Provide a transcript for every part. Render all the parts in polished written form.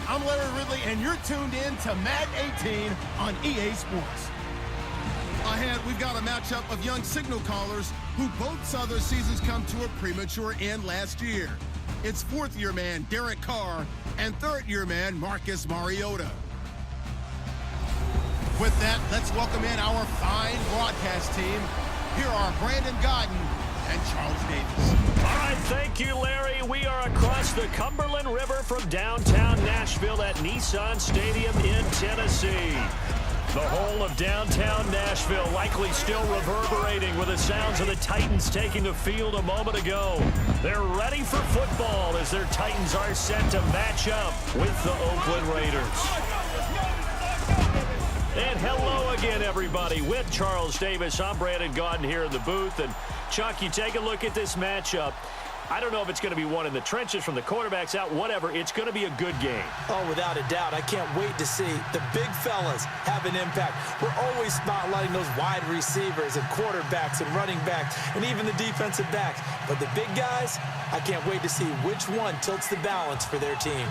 I'm Larry Ridley, and you're tuned in to Madden 18 on EA Sports. Ahead, we've got a matchup of young signal callers who both saw their seasons come to a premature end last year. It's fourth-year man Derek Carr and third-year man Marcus Mariota. With that, let's welcome in our fine broadcast team. Here are Brandon Godden and Charles Davis. All right, thank you, Larry. We are across the Cumberland River from downtown Nashville at Nissan Stadium in Tennessee. The whole of downtown Nashville likely still reverberating with the sounds of the Titans taking the field a moment ago. They're ready for football as their Titans are set to match up with the Oakland Raiders. And hello again, everybody. With Charles Davis, I'm Brandon Godden here in the booth. And, Chuck, you take a look at this matchup. I don't know if it's going to be one in the trenches from the quarterbacks out, whatever. It's going to be a good game. Oh, without a doubt. I can't wait to see the big fellas have an impact. We're always spotlighting those wide receivers and quarterbacks and running backs and even the defensive backs. But the big guys, I can't wait to see which one tilts the balance for their team.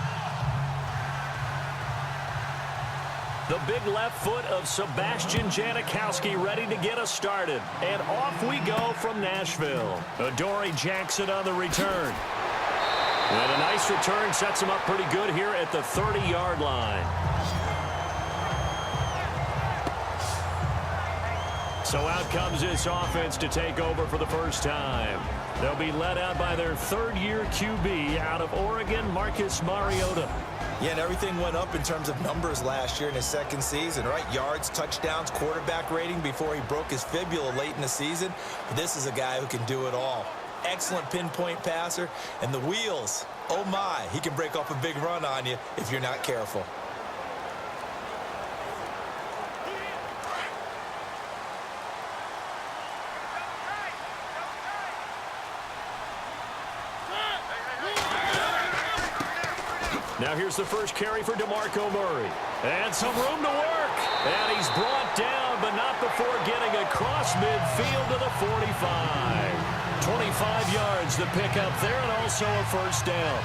The big left foot of Sebastian Janikowski ready to get us started. And off we go from Nashville. Adoree Jackson on the return. And a nice return sets him up pretty good here at the 30-yard line. So out comes this offense to take over for the first time. They'll be led out by their third-year QB out of Oregon, Marcus Mariota. Yeah, and everything went up in terms of numbers last year in his second season, right? Yards, touchdowns, quarterback rating before he broke his fibula late in the season. But this is a guy who can do it all. Excellent pinpoint passer, and the wheels, oh my, he can break off a big run on you if you're not careful. Now here's the first carry for DeMarco Murray. And some room to work. And he's brought down, but not before getting across midfield to the 45. 25 yards to pick up there, and also a first down.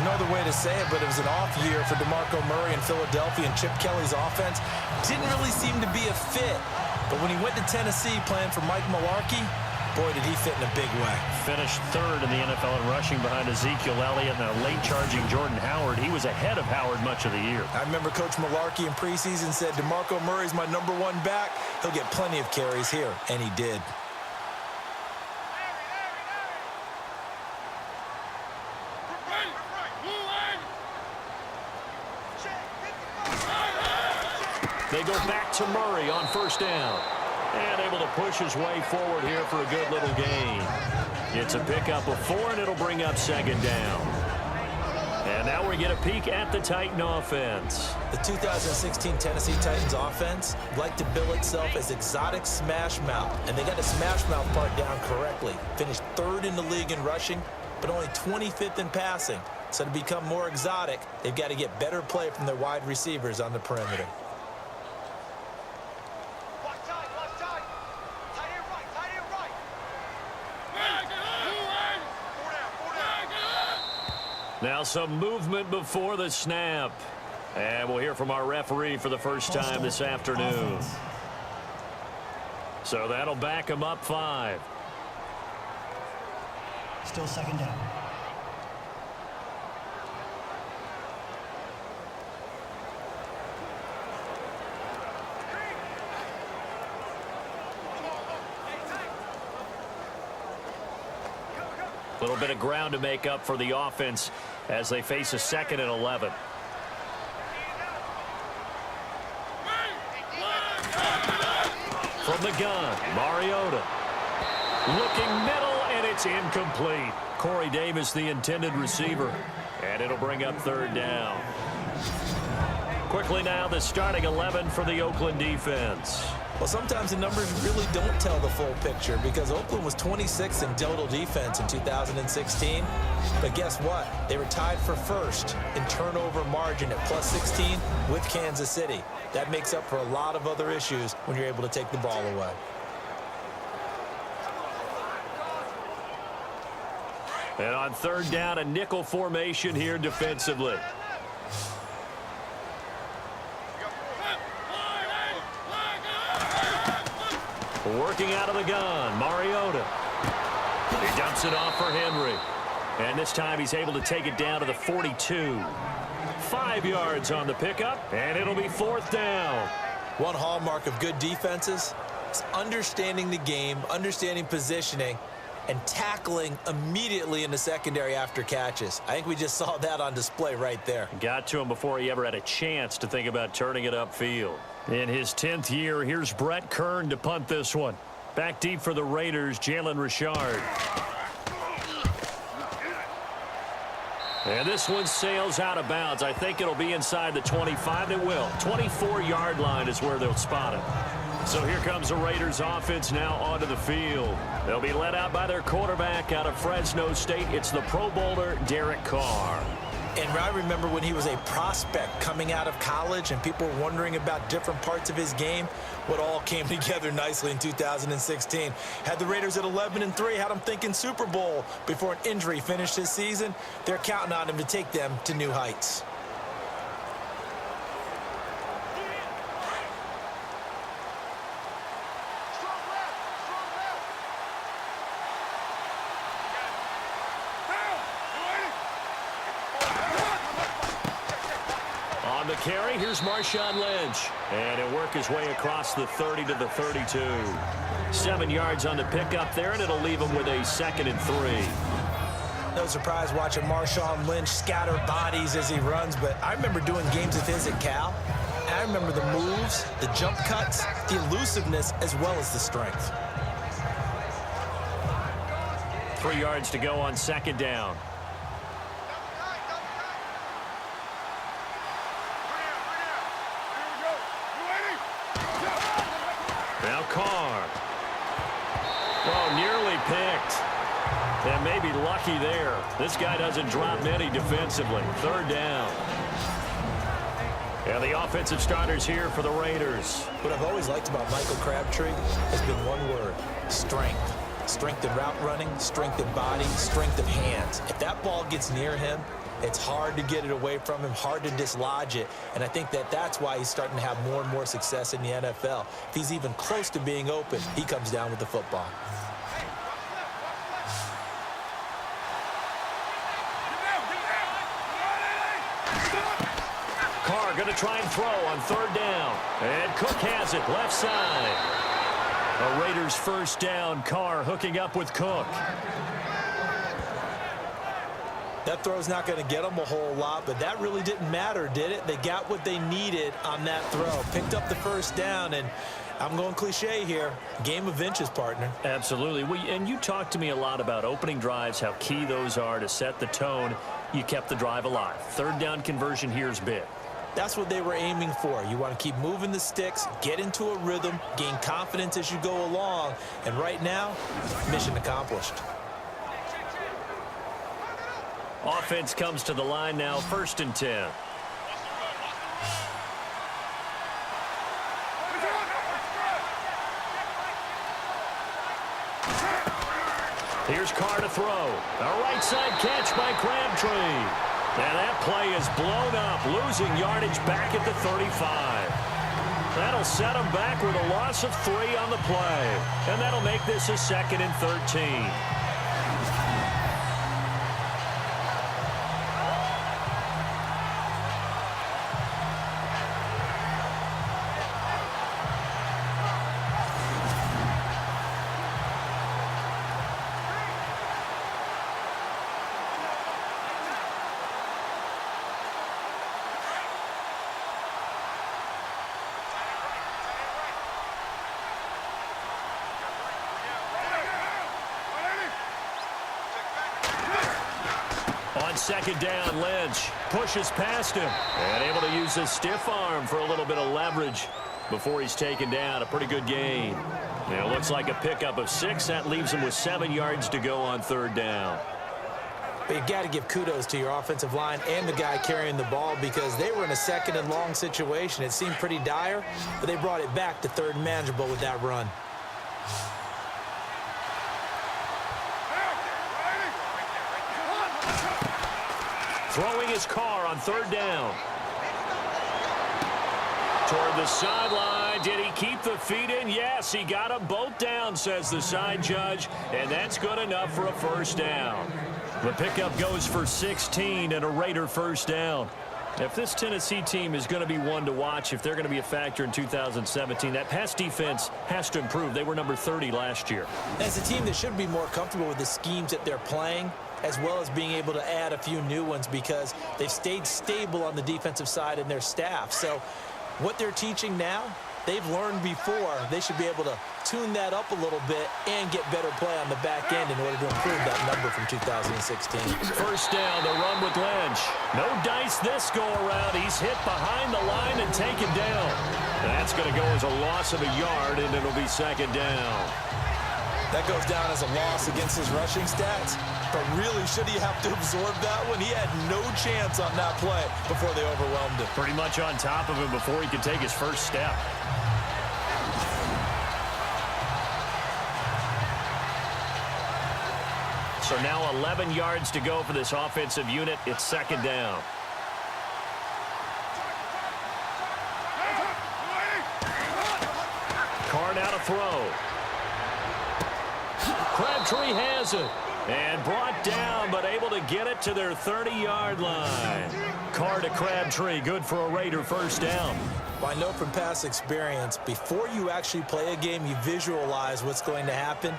No other way to say it, but it was an off year for DeMarco Murray in Philadelphia, and Chip Kelly's offense didn't really seem to be a fit. But when he went to Tennessee playing for Mike Mularkey, boy, did he fit in a big way. Finished third in the NFL in rushing behind Ezekiel Elliott and a late-charging Jordan Howard. He was ahead of Howard much of the year. I remember Coach Mularkey in preseason said, DeMarco Murray's my #1 back. He'll get plenty of carries here, and he did. They go back to Murray on first down. And able to push his way forward here for a good little gain. It's a pickup of 4, and it'll bring up second down. And now we get a peek at the Titan offense. The 2016 Tennessee Titans offense liked to bill itself as exotic smash mouth, and they got the smash mouth part down correctly. Finished 3rd in the league in rushing, but only 25th in passing. So to become more exotic, they've got to get better play from their wide receivers on the perimeter. Now some movement before the snap. And we'll hear from our referee for the first time this afternoon. So that'll back him up 5. Still second down. A little bit of ground to make up for the offense as they face a 2nd and 11. From the gun, Mariota. Looking middle, and it's incomplete. Corey Davis, the intended receiver. And it'll bring up 3rd down. Quickly now, the starting 11 for the Oakland defense. Well, sometimes the numbers really don't tell the full picture because Oakland was 26th in total defense in 2016. But guess what? They were tied for first in turnover margin at +16 with Kansas City. That makes up for a lot of other issues when you're able to take the ball away. And on 3rd down, a nickel formation here defensively. Working out of the gun, Mariota. He dumps it off for Henry. And this time he's able to take it down to the 42. 5 yards on the pickup, and it'll be 4th down. One hallmark of good defenses is understanding the game, understanding positioning, and tackling immediately in the secondary after catches. I think we just saw that on display right there. Got to him before he ever had a chance to think about turning it upfield. In his 10th year, here's Brett Kern to punt this one. Back deep for the Raiders, Jalen Richard. And this one sails out of bounds. I think it'll be inside the 25. It will. 24-yard line is where they'll spot it. So here comes the Raiders offense now onto the field. They'll be led out by their quarterback out of Fresno State. It's the Pro Bowler, Derek Carr. And I remember when he was a prospect coming out of college and people were wondering about different parts of his game. What all came together nicely in 2016. Had the Raiders at 11-3, had them thinking Super Bowl before an injury finished his season. They're counting on him to take them to new heights. On the carry, here's Marshawn Lynch. And he'll work his way across the 30 to the 32. 7 yards on the pickup there, and it'll leave him with a 2nd and 3. No surprise watching Marshawn Lynch scatter bodies as he runs, but I remember doing games of his at Cal. And I remember the moves, the jump cuts, the elusiveness, as well as the strength. 3 yards to go on 2nd down. Now Carr. Oh, nearly picked. And maybe lucky there. This guy doesn't drop many defensively. 3rd down. And the offensive starters here for the Raiders. What I've always liked about Michael Crabtree has been one word: strength. Strength in route running, strength in body, strength of hands. If that ball gets near him, it's hard to get it away from him, hard to dislodge it. And I think that's why he's starting to have more and more success in the NFL. If he's even close to being open, he comes down with the football. Carr going to try and throw on 3rd down. And Cook has it left side. A Raiders 1st down. Carr hooking up with Cook. That throw's not going to get them a whole lot, but that really didn't matter, did it? They got what they needed on that throw. Picked up the 1st down, and I'm going cliche here. Game of inches, partner. Absolutely. And you talked to me a lot about opening drives, how key those are to set the tone. You kept the drive alive. 3rd down conversion here is big. That's what they were aiming for. You want to keep moving the sticks, get into a rhythm, gain confidence as you go along. And right now, mission accomplished. Offense comes to the line now, 1st and 10. Here's Carr to throw. A right side catch by Crabtree. And that play is blown up, losing yardage back at the 35. That'll set him back with a loss of 3 on the play. And that'll make this a 2nd and 13. On 2nd down, Lynch pushes past him and able to use his stiff arm for a little bit of leverage before he's taken down. A pretty good gain. Now, looks like a pickup of 6. That leaves him with 7 yards to go on 3rd down. But you've got to give kudos to your offensive line and the guy carrying the ball, because they were in a 2nd and long situation. It seemed pretty dire, but they brought it back to 3rd and manageable with that run. Throwing his Carr on 3rd down. Toward the sideline. Did he keep the feet in? Yes, he got them both down, says the side judge, and that's good enough for a first down. The pickup goes for 16 and a Raider first down. If this Tennessee team is going to be one to watch, if they're going to be a factor in 2017, that pass defense has to improve. They were number 30 last year. As a team that should be more comfortable with the schemes that they're playing, as well as being able to add a few new ones because they've stayed stable on the defensive side in their staff. So what they're teaching now, they've learned before. They should be able to tune that up a little bit and get better play on the back end in order to improve that number from 2016. First down, the run with Lynch. No dice this go-around. He's hit behind the line and taken down. That's going to go as a loss of a yard, and it'll be second down. That goes down as a loss against his rushing stats. But really, should he have to absorb that one? He had no chance on that play before they overwhelmed him. Pretty much on top of him before he could take his first step. So now 11 yards to go for this offensive unit. It's second down. Carr now to throw. Crabtree has it. And brought down, but able to get it to their 30-yard line. Carr to Crabtree, good for a Raider first down. Well, I know from past experience, before you actually play a game, you visualize what's going to happen.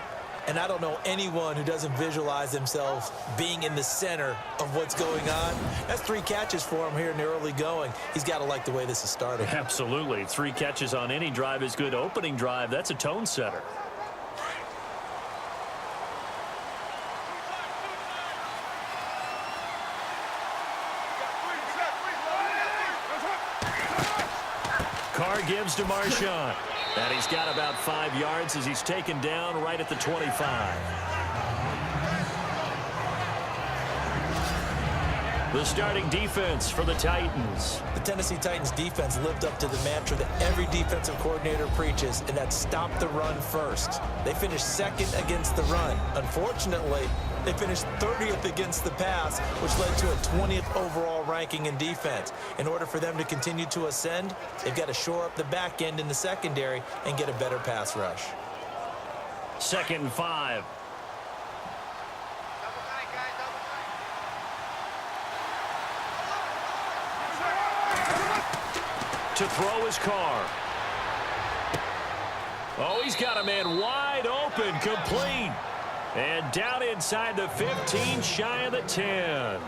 And I don't know anyone who doesn't visualize themselves being in the center of what's going on. That's 3 catches for him here in the early going. He's got to like the way this is starting. Absolutely. 3 catches on any drive is good. Opening drive, that's a tone setter. Carr gives to Marshawn. And he's got about 5 yards as he's taken down right at the 25. The starting defense for the Titans. The Tennessee Titans defense lived up to the mantra that every defensive coordinator preaches, and that's stop the run first. They finished second against the run. Unfortunately, they finished 30th against the pass, which led to a 20th overall ranking in defense. In order for them to continue to ascend, they've got to shore up the back end in the secondary and get a better pass rush. 2nd and 5. To throw his Carr. Oh, he's got a man wide open, complete. And down inside the 15, shy of the 10.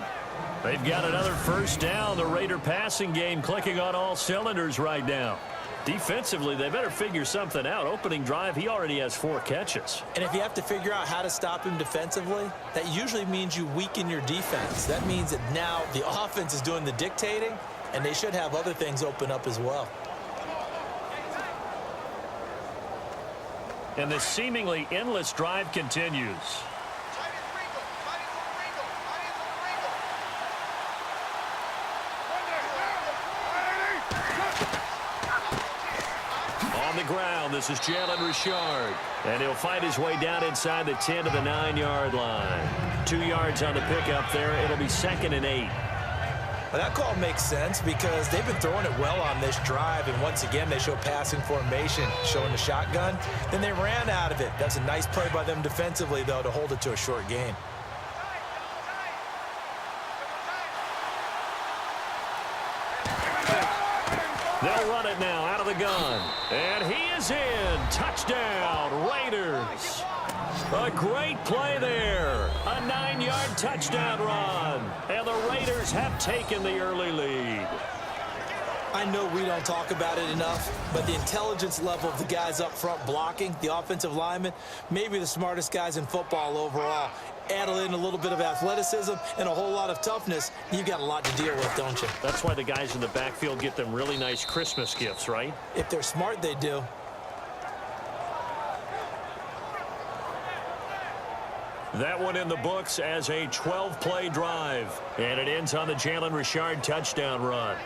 They've got another first down. The Raider passing game clicking on all cylinders right now. Defensively, they better figure something out. Opening drive, he already has 4 catches. And if you have to figure out how to stop him defensively, that usually means you weaken your defense. That means that now the offense is doing the dictating, and they should have other things open up as well. And this seemingly endless drive continues. On the ground, this is Jalen Richard. And he'll fight his way down inside the 10 to the 9-yard line. 2 yards on the pickup there. It'll be 2nd and 8. Well, that call makes sense because they've been throwing it well on this drive, and once again they show passing formation, showing the shotgun. Then they ran out of it. That's a nice play by them defensively, though, to hold it to a short gain. They'll run it now out of the gun. And he is in. Touchdown, Raiders. A great play there. A 9-yard touchdown run. And the Raiders have taken the early lead. I know we don't talk about it enough, but the intelligence level of the guys up front blocking, the offensive linemen, maybe the smartest guys in football overall. Add in a little bit of athleticism and a whole lot of toughness, you've got a lot to deal with, don't you? That's why the guys in the backfield get them really nice Christmas gifts, right? If they're smart, they do. That one in the books as a 12-play drive. And it ends on the Jalen Richard touchdown run.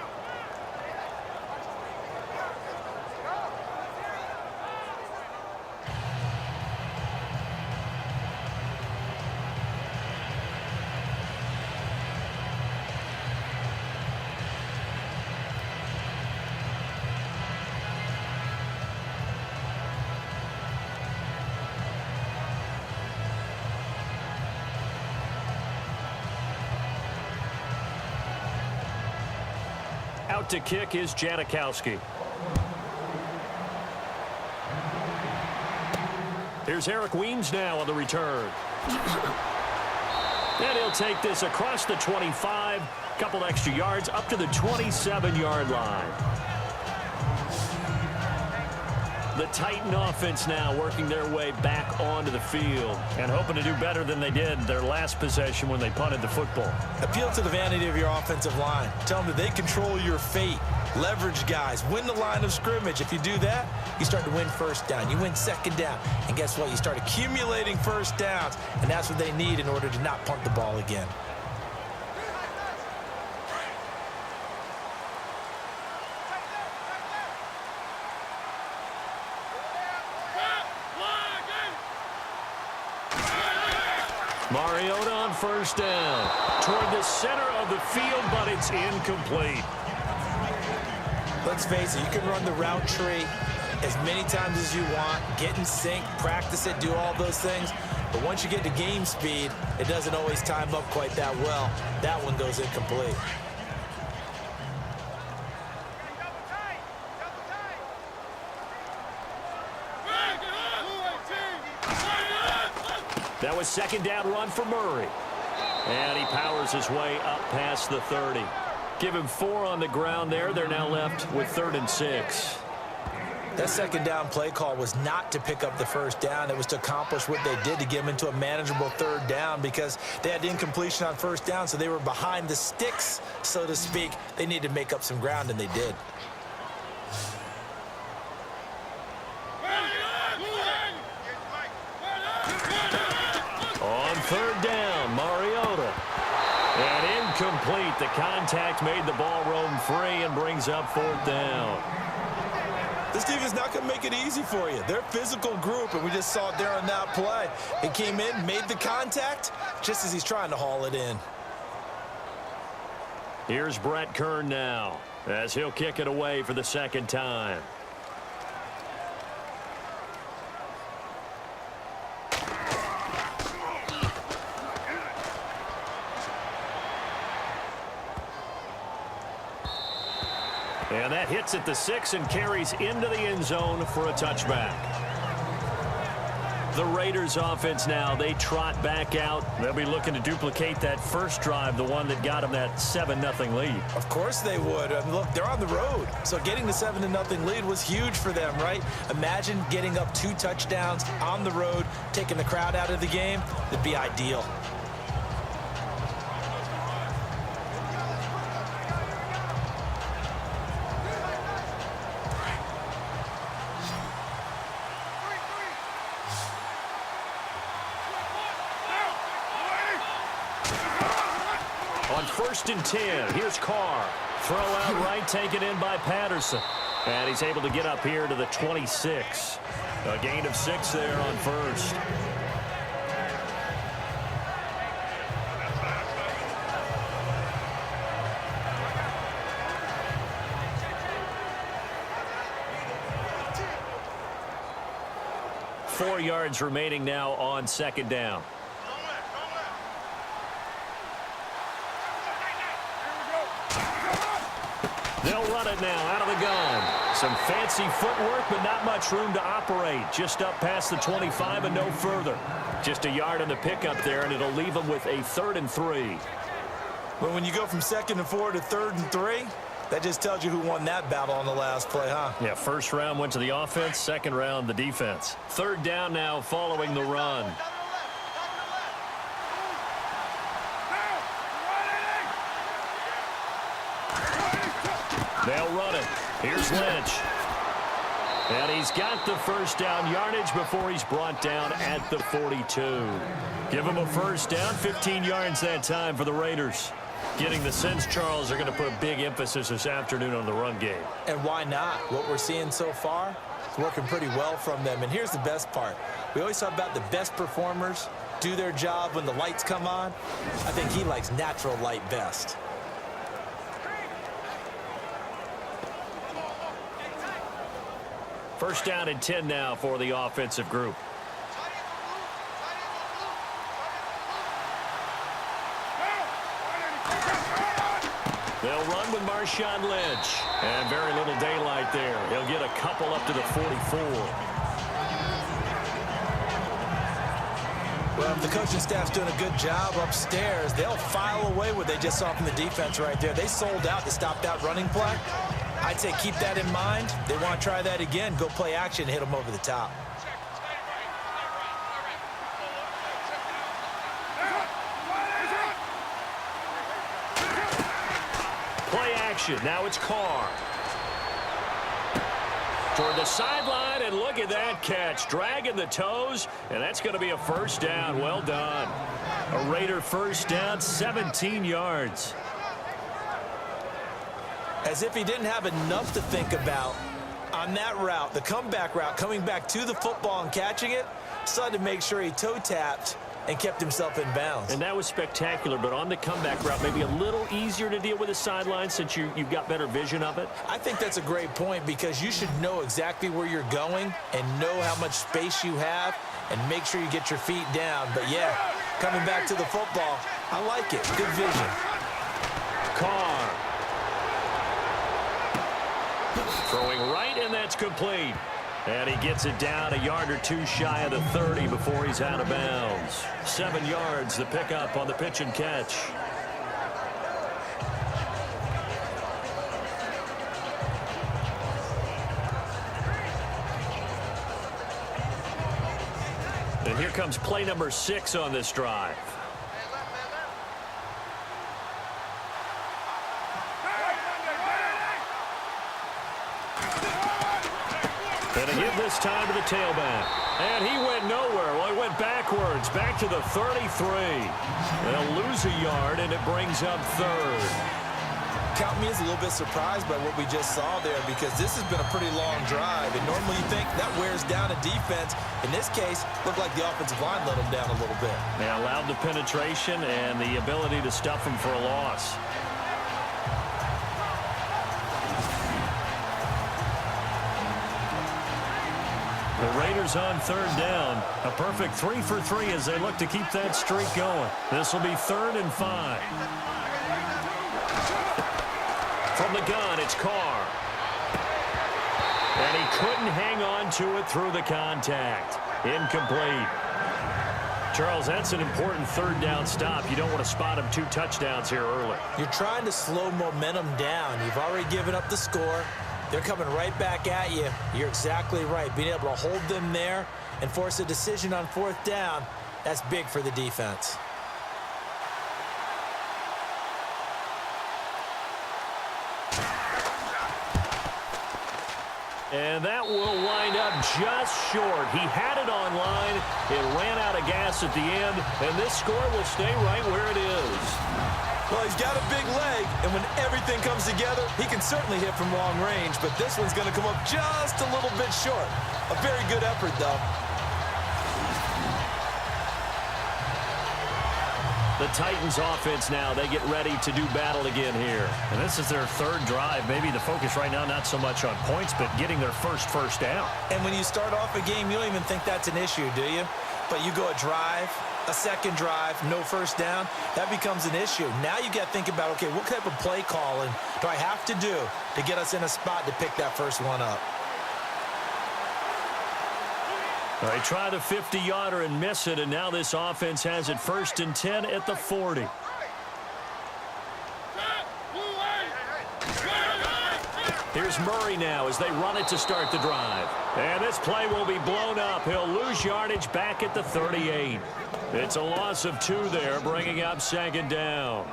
Out to kick is Janikowski. Here's Eric Weems now on the return. And he'll take this across the 25. Couple extra yards up to the 27-yard line. The Titan offense now working their way back onto the field and hoping to do better than they did their last possession when they punted the football. Appeal to the vanity of your offensive line. Tell them that they control your fate. Leverage guys. Win the line of scrimmage. If you do that, you start to win first down. You win second down. And guess what? You start accumulating first downs. And that's what they need in order to not punt the ball again. Mariota on first down. Toward the center of the field, but it's incomplete. Let's face it, you can run the route tree as many times as you want, get in sync, practice it, do all those things. But once you get to game speed, it doesn't always time up quite that well. That one goes incomplete. That was second down run for Murray. And he powers his way up past the 30. Give him 4 on the ground there. They're now left with 3rd and 6. That second down play call was not to pick up the first down. It was to accomplish what they did to get them into a manageable 3rd down because they had incompletion on first down, so they were behind the sticks, so to speak. They needed to make up some ground, and they did. On 3rd down, Mariota. And incomplete. The contact made the ball roam free and brings up 4th down. This defense is not going to make it easy for you. They're a physical group, and we just saw it there on that play. He came in, made the contact, just as he's trying to haul it in. Here's Brett Kern now, as he'll kick it away for the 2nd time. And that hits at the 6 and carries into the end zone for a touchback. The Raiders offense now, they trot back out. They'll be looking to duplicate that first drive, the one that got them that 7-0 lead. Of course they would. I mean, look, they're on the road. So getting the 7-0 lead was huge for them, right? Imagine getting up 2 touchdowns on the road, taking the crowd out of the game. It'd be ideal. On 1st and 10, here's Carr. Throw out right, taken in by Patterson. And he's able to get up here to the 26. A gain of 6 there on 1st. Four yards remaining now on 2nd down. They'll run it now out of the gun. Some fancy footwork, but not much room to operate. Just up past the 25 and no further. Just a yard on the pickup there, and it'll leave them with a 3rd and 3. But when you go from 2nd and 4 to 3rd and 3, that just tells you who won that battle on the last play, huh? Yeah, 1st round went to the offense, 2nd round the defense. 3rd down now following the run. They'll run it. Here's Lynch. And he's got the 1st down yardage before he's brought down at the 42. Give him a 1st down, 15 yards that time for the Raiders. Getting the sense, Charles, are going to put a big emphasis this afternoon on the run game. And why not? What we're seeing so far is working pretty well from them. And here's the best part. We always talk about the best performers do their job when the lights come on. I think he likes natural light best. First down and 10 now for the offensive group. They'll run with Mark Marshawn Lynch. And very little daylight there. He'll get a couple up to the 44. Well, if the coaching staff's doing a good job upstairs, they'll file away what they just saw from the defense right there. They sold out to stop that running play. I'd say keep that in mind. They want to try that again. Go play action and hit them over the top. Play action. Now it's Carr. Toward the sideline, and look at that catch. Dragging the toes, and that's going to be a first down. Well done. A Raider first down, 17 yards. As if he didn't have enough to think about on that route, the comeback route, coming back to the football and catching it, decided to make sure he toe-tapped and kept himself in bounds. And that was spectacular, but on the comeback route, maybe a little easier to deal with the sideline since you've got better vision of it? I think that's a great point because you should know exactly where you're going and know how much space you have and make sure you get your feet down. But, yeah, coming back to the football, I like it. Good vision. Carr. Throwing right, and that's complete. And he gets it down a yard or two shy of the 30 before he's out of bounds. 7 yards, the pickup on the pitch and catch. And here comes play number 6 on this drive. And a give this time to the tailback. And he went nowhere. Well, he went backwards, back to the 33. They'll lose a yard, and it brings up third. Count me as a little bit surprised by what we just saw there because this has been a pretty long drive. And normally you think that wears down a defense. In this case, looked like the offensive line let them down a little bit. They allowed the penetration and the ability to stuff them for a loss. The Raiders on third down. A perfect 3 for 3 as they look to keep that streak going. This will be 3rd and 5. From the gun, it's Carr. And he couldn't hang on to it through the contact. Incomplete. Charles, that's an important 3rd down stop. You don't want to spot him 2 touchdowns here early. You're trying to slow momentum down. You've already given up the score. They're coming right back at you. You're exactly right. Being able to hold them there and force a decision on 4th down, that's big for the defense. And that will wind up just short. He had it on line. It ran out of gas at the end, and this score will stay right where it is. Well, he's got a big leg, and when everything comes together, he can certainly hit from long range, but this one's going to come up just a little bit short. A very good effort, though. The Titans offense now, they get ready to do battle again here. And this is their 3rd drive. Maybe the focus right now not so much on points, but getting their first down. And when you start off a game, you don't even think that's an issue, do you? But you go a drive, a 2nd drive, no 1st down, that becomes an issue. Now you got to think about, okay, what type of play calling do I have to do to get us in a spot to pick that first one up? They try the 50-yarder and miss it, and now this offense has it 1st and 10 at the 40. Here's Murray now as they run it to start the drive. And this play will be blown up. He'll lose yardage back at the 38. It's a loss of 2 there, bringing up 2nd down.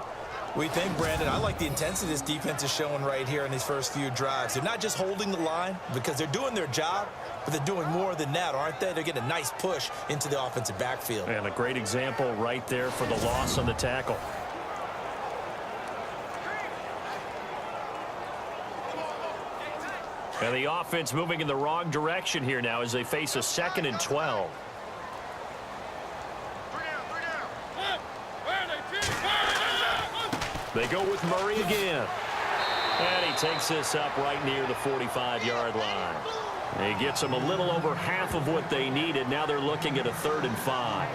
We think, Brandon, I like the intensity this defense is showing right here in these first few drives. They're not just holding the line because they're doing their job, but they're doing more than that, aren't they? They're getting a nice push into the offensive backfield. And a great example right there for the loss on the tackle. And the offense moving in the wrong direction here now as they face a 2nd and 12. They go with Murray again. And he takes this up right near the 45-yard line. He gets them a little over half of what they needed. Now they're looking at a 3rd and 5.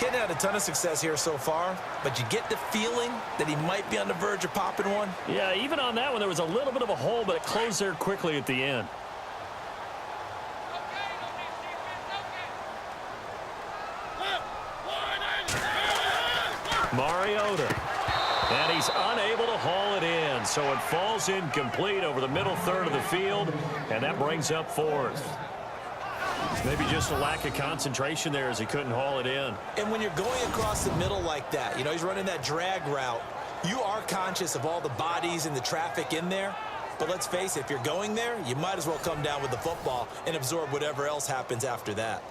Getting had a ton of success here so far, but you get the feeling that he might be on the verge of popping one. Yeah, even on that one, there was a little bit of a hole, but it closed there quickly at the end. Mariota. And he's unable to haul it in, so it falls incomplete over the middle third of the field, and that brings up fourth. Maybe just a lack of concentration there as he couldn't haul it in. And when you're going across the middle like that, you know, he's running that drag route, you are conscious of all the bodies and the traffic in there. But let's face it, if you're going there, you might as well come down with the football and absorb whatever else happens after that.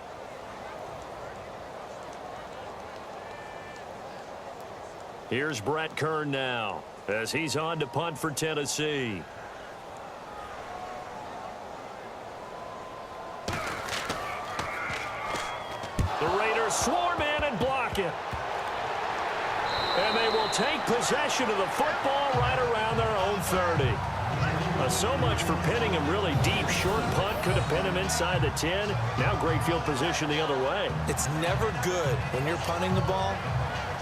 Here's Brett Kern now as he's on to punt for Tennessee. The Raiders swarm in and block it. And they will take possession of the football right around their own 30. So much for pinning him really deep. Short punt could have pinned him inside the 10. Now great field position the other way. It's never good when you're punting the ball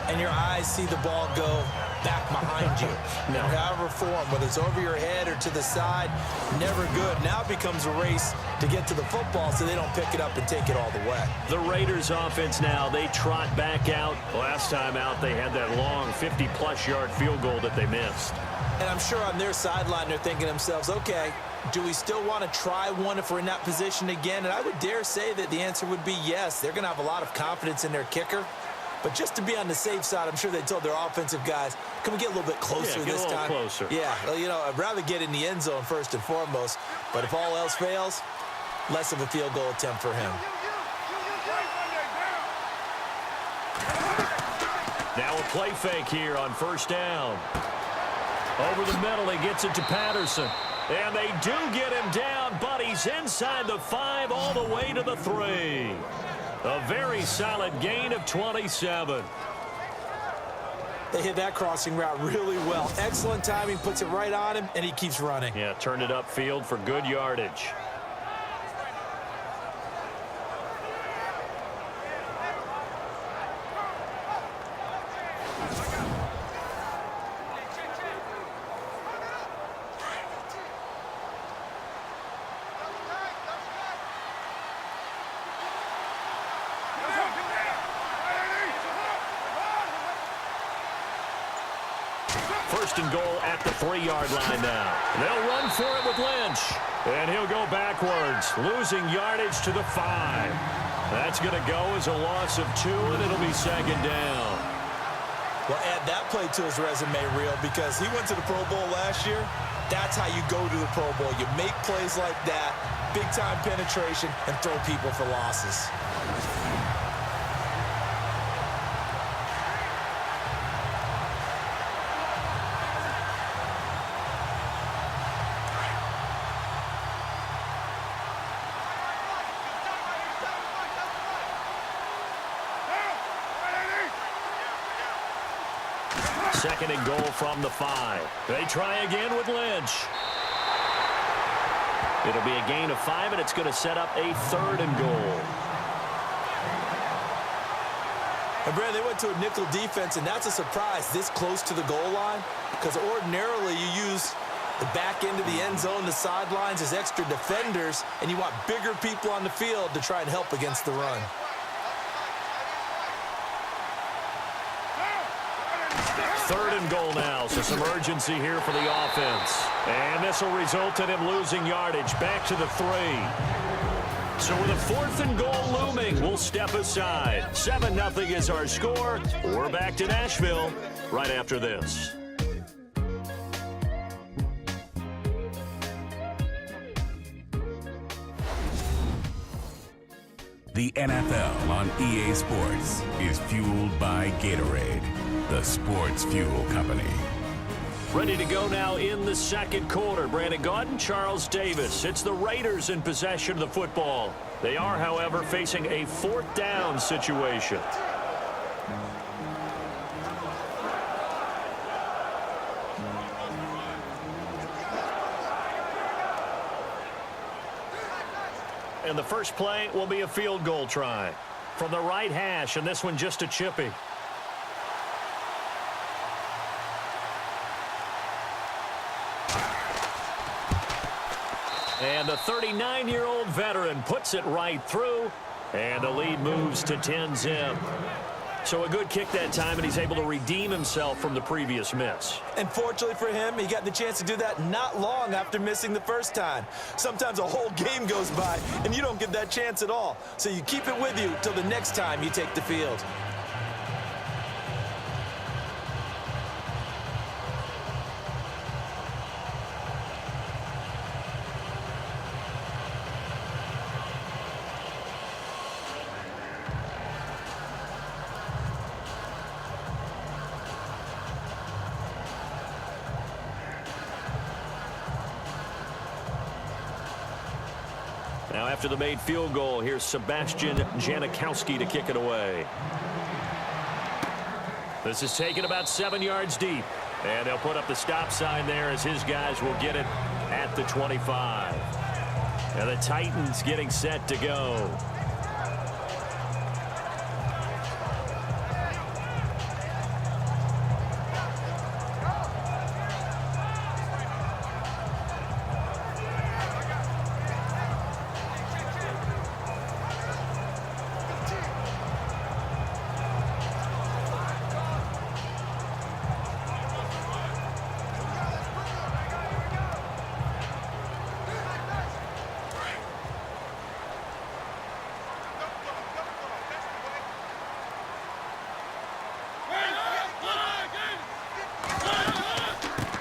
and your eyes see the ball go back behind you. No. However form, whether it's over your head or to the side, never good. Now it becomes a race to get to the football so they don't pick it up and take it all the way. The Raiders offense now, they trot back out. Last time out, they had that long 50-plus yard field goal that they missed. And I'm sure on their sideline they're thinking to themselves, okay, do we still want to try one if we're in that position again? And I would dare say that the answer would be yes. They're going to have a lot of confidence in their kicker. But just to be on the safe side, I'm sure they told their offensive guys, can we get a little bit closer this time? Closer. Yeah, well, you know, I'd rather get in the end zone first and foremost. But if all else fails, less of a field goal attempt for him. Now a play fake here on first down. Over the middle, he gets it to Patterson. And they do get him down, but he's inside the 5 all the way to the 3. A very solid gain of 27. They hit that crossing route really well. Excellent timing, puts it right on him, and he keeps running. Yeah, turned it upfield for good yardage. First and goal at the 3-yard line now. They'll run for it with Lynch. And he'll go backwards, losing yardage to the 5. That's going to go as a loss of 2, and it'll be second down. Well, add that play to his resume reel because he went to the Pro Bowl last year. That's how you go to the Pro Bowl. You make plays like that, big-time penetration, and throw people for losses. Second and goal from the 5. They try again with Lynch. It'll be a gain of 5, and it's going to set up a 3rd and goal. And Brad, they went to a nickel defense, and that's a surprise this close to the goal line because ordinarily you use the back end of the end zone, the sidelines as extra defenders, and you want bigger people on the field to try and help against the run. Third and goal now, so some urgency here for the offense. And this will result in him losing yardage back to the 3. So with a 4th and goal looming, we'll step aside. 7-0 is our score. We're back to Nashville right after this. The NFL on EA Sports is fueled by Gatorade, the sports fuel company. Ready to go now in the second quarter. Brandon Gaudin, Charles Davis. It's the Raiders in possession of the football. They are, however, facing a 4th down situation. And the first play will be a field goal try. from the right hash, and this one just a chippy. And the 39-year-old veteran puts it right through, and the lead moves to 10-zip. So a good kick that time, and he's able to redeem himself from the previous miss. And fortunately for him, he got the chance to do that not long after missing the first time. Sometimes a whole game goes by, and you don't get that chance at all. So you keep it with you till the next time you take the field. Now after the made field goal, here's Sebastian Janikowski to kick it away. This is taken about 7 yards deep. And they'll put up the stop sign there as his guys will get it at the 25. And the Titans getting set to go.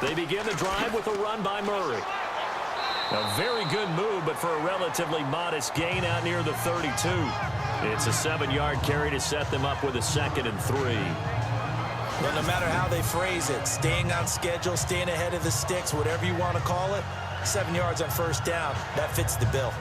They begin the drive with a run by Murray. A very good move, but for a relatively modest gain out near the 32. It's a 7-yard carry to set them up with a 2nd and 3. Well, no matter how they phrase it, staying on schedule, staying ahead of the sticks, whatever you want to call it, 7 yards on first down, that fits the bill.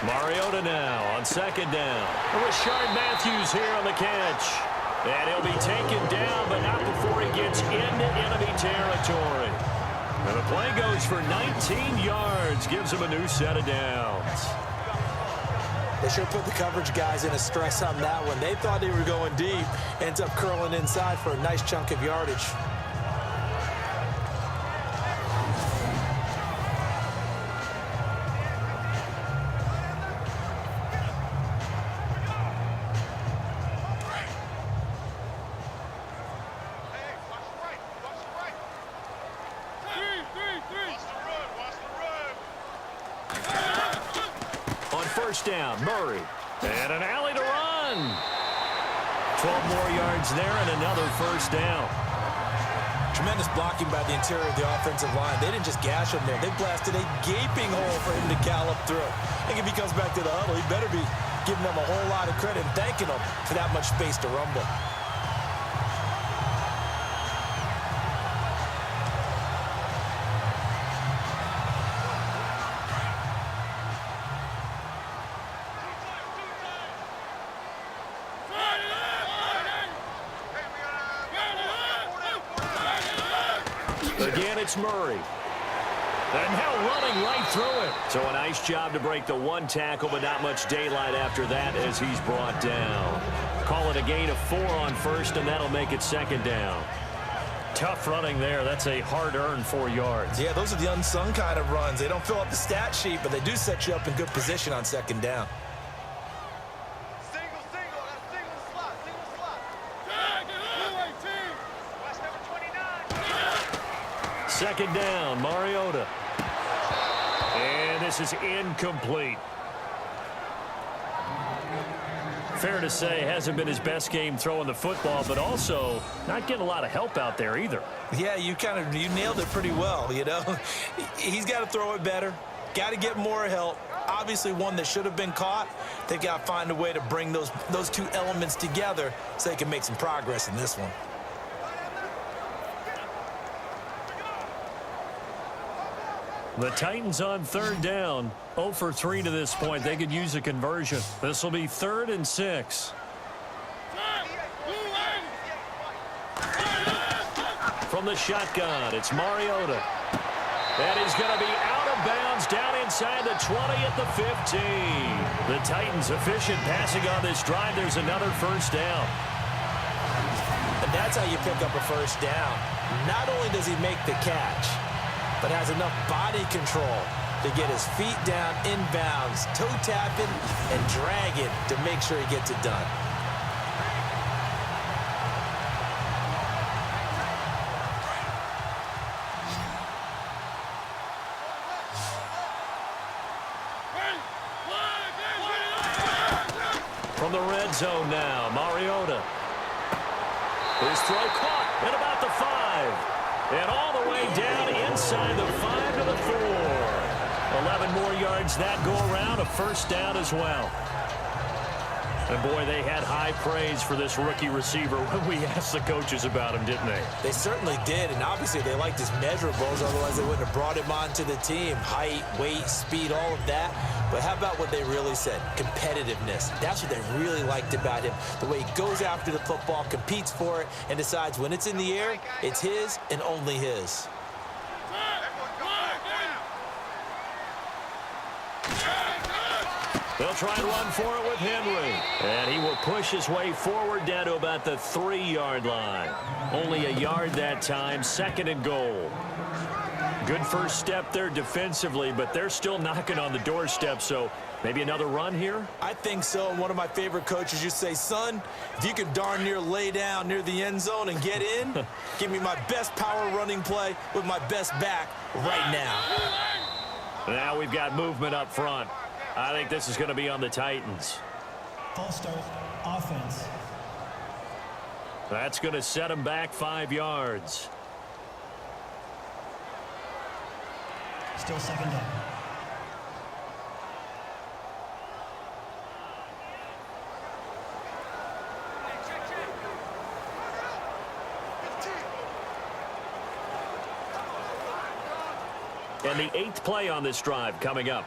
Mariota now on 2nd down. Rashard Matthews here on the catch. And he'll be taken down, but not before he gets into enemy territory. And the play goes for 19 yards, gives him a new set of downs. They sure put the coverage guys in a stress on that one. They thought they were going deep. Ends up curling inside for a nice chunk of yardage. First down, Murray. And an alley to run. 12 more yards there and another first down. Tremendous blocking by the interior of the offensive line. They didn't just gash him there. They blasted a gaping hole for him to gallop through. I think if he comes back to the huddle, he better be giving them a whole lot of credit and thanking them for that much space to rumble. Again, it's Murray. And now running right through it. So a nice job to break the one tackle, but not much daylight after that as he's brought down. Call it a gain of 4 on first, and that'll make it 2nd down. Tough running there. That's a hard-earned 4 yards. Yeah, those are the unsung kind of runs. They don't fill up the stat sheet, but they do set you up in good position on 2nd down. Second down, Mariota. And this is incomplete. Fair to say, hasn't been his best game throwing the football, but also not getting a lot of help out there either. Yeah, you nailed it pretty well, you know. He's got to throw it better. Got to get more help. Obviously one that should have been caught. They've got to find a way to bring those two elements together so they can make some progress in this one. The Titans on third down. 0 for 3 to this point. They could use a conversion. This will be 3rd and 6. From the shotgun, it's Mariota. And he's going to be out of bounds down inside the 20 at the 15. The Titans efficient passing on this drive. There's another first down. And that's how you pick up a first down. Not only does he make the catch, but has enough body control to get his feet down inbounds, toe tapping and dragging to make sure he gets it done. From the red zone now, Mariota. His throw caught at about the 5. And all the way down inside the 5 to the 4. 11 more yards that go around, a first down as well. And boy, they had high praise for this rookie receiver when we asked the coaches about him, didn't they? They certainly did, and obviously they liked his measurables, otherwise they wouldn't have brought him onto the team. Height, weight, speed, all of that. But how about what they really said? Competitiveness. That's what they really liked about him. The way he goes after the football, competes for it, and decides when it's in the air, it's his and only his. They'll try and run for it with Henry. And he will push his way forward down to about the 3-yard line. Only a yard that time, 2nd and goal. Good first step there defensively, but they're still knocking on the doorstep, so maybe another run here? I think so. And one of my favorite coaches used to say, son, if you can darn near lay down near the end zone and get in, give me my best power running play with my best back right now. Now we've got movement up front. I think this is going to be on the Titans. False start, offense. That's going to set them back 5 yards. Still 2nd down. And the 8th play on this drive coming up.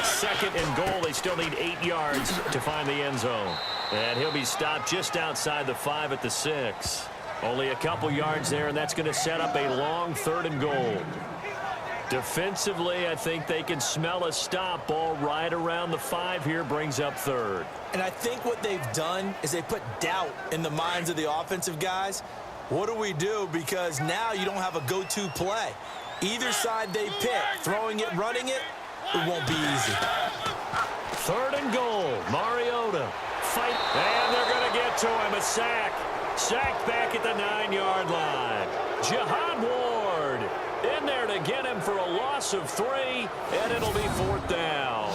Second and goal. They still need 8 yards to find the end zone. And he'll be stopped just outside the 5 at the 6. Only a couple yards there, and that's going to set up a long 3rd and goal. Defensively, I think they can smell a stop. Ball right around the 5 here, brings up 3rd. And I think what they've done is they put doubt in the minds of the offensive guys. What do we do? Because now you don't have a go-to play. Either side they pick, throwing it, running it, it won't be easy. 3rd and goal. Mariota. Fight. And they're going to get to him. A sack. Sacked back at the 9-yard line. Jihad Ward in there to get him for a loss of 3. And it'll be 4th down.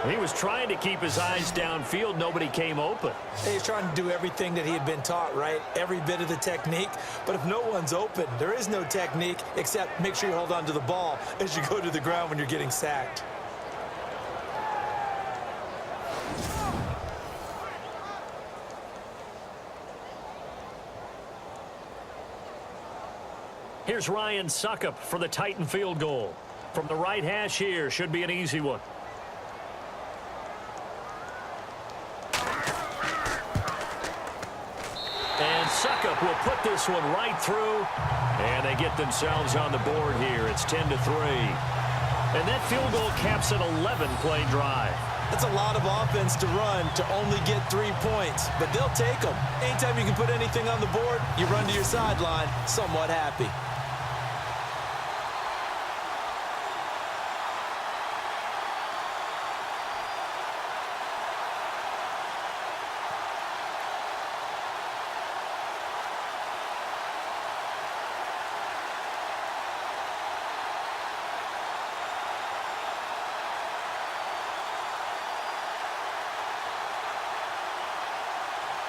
He was trying to keep his eyes downfield. Nobody came open. He's trying to do everything that he had been taught, right? Every bit of the technique. But if no one's open, there is no technique except make sure you hold on to the ball as you go to the ground when you're getting sacked. Here's Ryan Suckup for the Titan field goal. From the right hash here, should be an easy one. And Suckup will put this one right through. And they get themselves on the board here. It's 10-3. And that field goal caps an 11-play drive. That's a lot of offense to run to only get 3 points. But they'll take them. Anytime you can put anything on the board, you run to your sideline somewhat happy.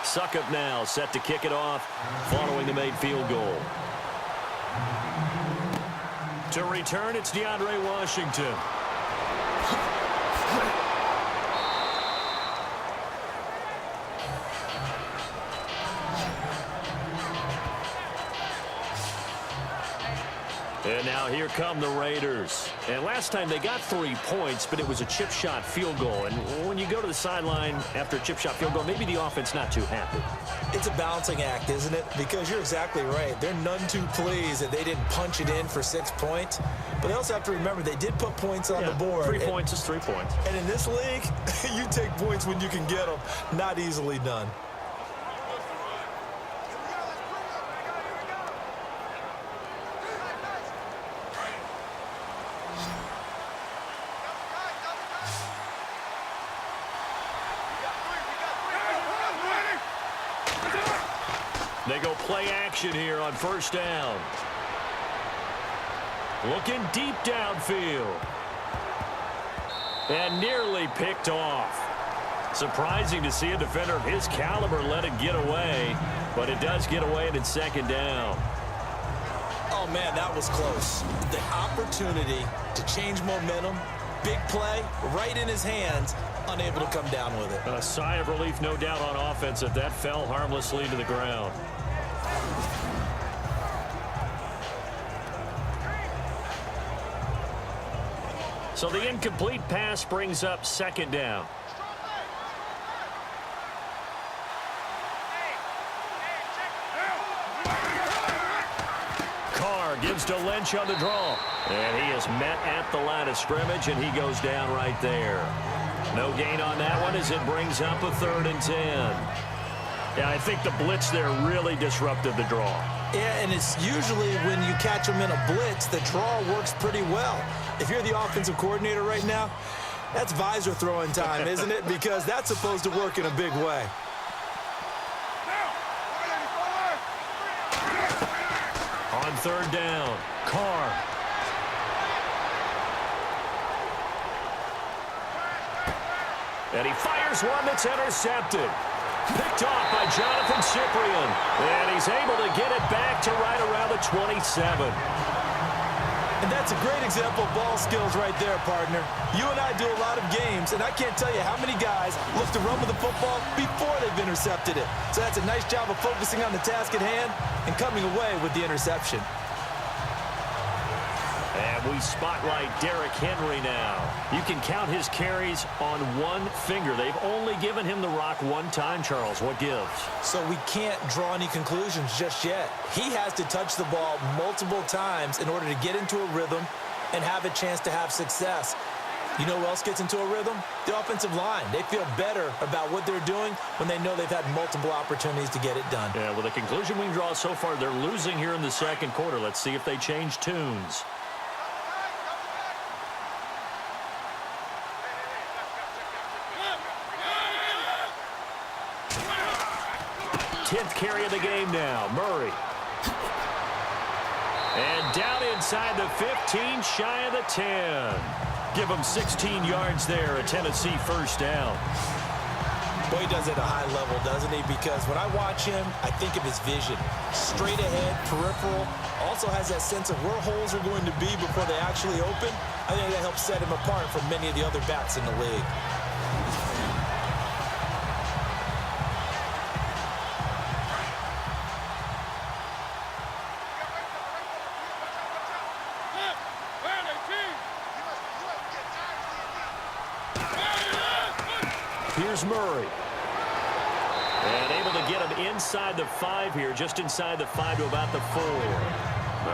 Suckup now set to kick it off following the made field goal. To return, it's DeAndre Washington. Now here come the Raiders. And last time they got 3 points, but it was a chip shot field goal. And when you go to the sideline after a chip shot field goal, maybe the offense not too happy. It's a balancing act, isn't it? Because you're exactly right. They're none too pleased that they didn't punch it in for 6 points. But they also have to remember they did put points on the board. 3 points is 3 points. And in this league, you take points when you can get them. Not easily done. They go play action here on first down. Looking deep downfield. And nearly picked off. Surprising to see a defender of his caliber let it get away, but it does get away and it's second down. Oh, man, that was close. The opportunity to change momentum, big play, right in his hands, unable to come down with it. A sigh of relief, no doubt, on offense that that fell harmlessly to the ground. So the incomplete pass brings up second down. Carr gives to Lynch on the draw. And he is met at the line of scrimmage, and he goes down right there. No gain on that one as it brings up a 3rd and 10. Yeah, I think the blitz there really disrupted the draw. Yeah, and it's usually when you catch them in a blitz, the draw works pretty well. If you're the offensive coordinator right now, that's visor throwing time, isn't it? Because that's supposed to work in a big way. On 3rd down, Carr. And he fires one that's intercepted. Picked off by Jonathan Cyprien. And he's able to get it back to right around the 27. And that's a great example of ball skills right there, partner. You and I do a lot of games, and I can't tell you how many guys look to run with the football before they've intercepted it. So that's a nice job of focusing on the task at hand and coming away with the interception. And we spotlight Derrick Henry now. You can count his carries on one finger. They've only given him the rock one time, Charles. What gives? So we can't draw any conclusions just yet. He has to touch the ball multiple times in order to get into a rhythm and have a chance to have success. You know who else gets into a rhythm? The offensive line. They feel better about what they're doing when they know they've had multiple opportunities to get it done. Yeah, well, the conclusion we can draw so far, they're losing here in the second quarter. Let's see if they change tunes. 10th carry of the game now. Murray. And down inside the 15, shy of the 10. Give him 16 yards there, a Tennessee first down. Boy, he does it at a high level, doesn't he? Because when I watch him, I think of his vision. Straight ahead, peripheral. Also has that sense of where holes are going to be before they actually open. I think that helps set him apart from many of the other backs in the league. Here's Murray. And able to get him inside the 5 here, just inside the 5 to about the 4.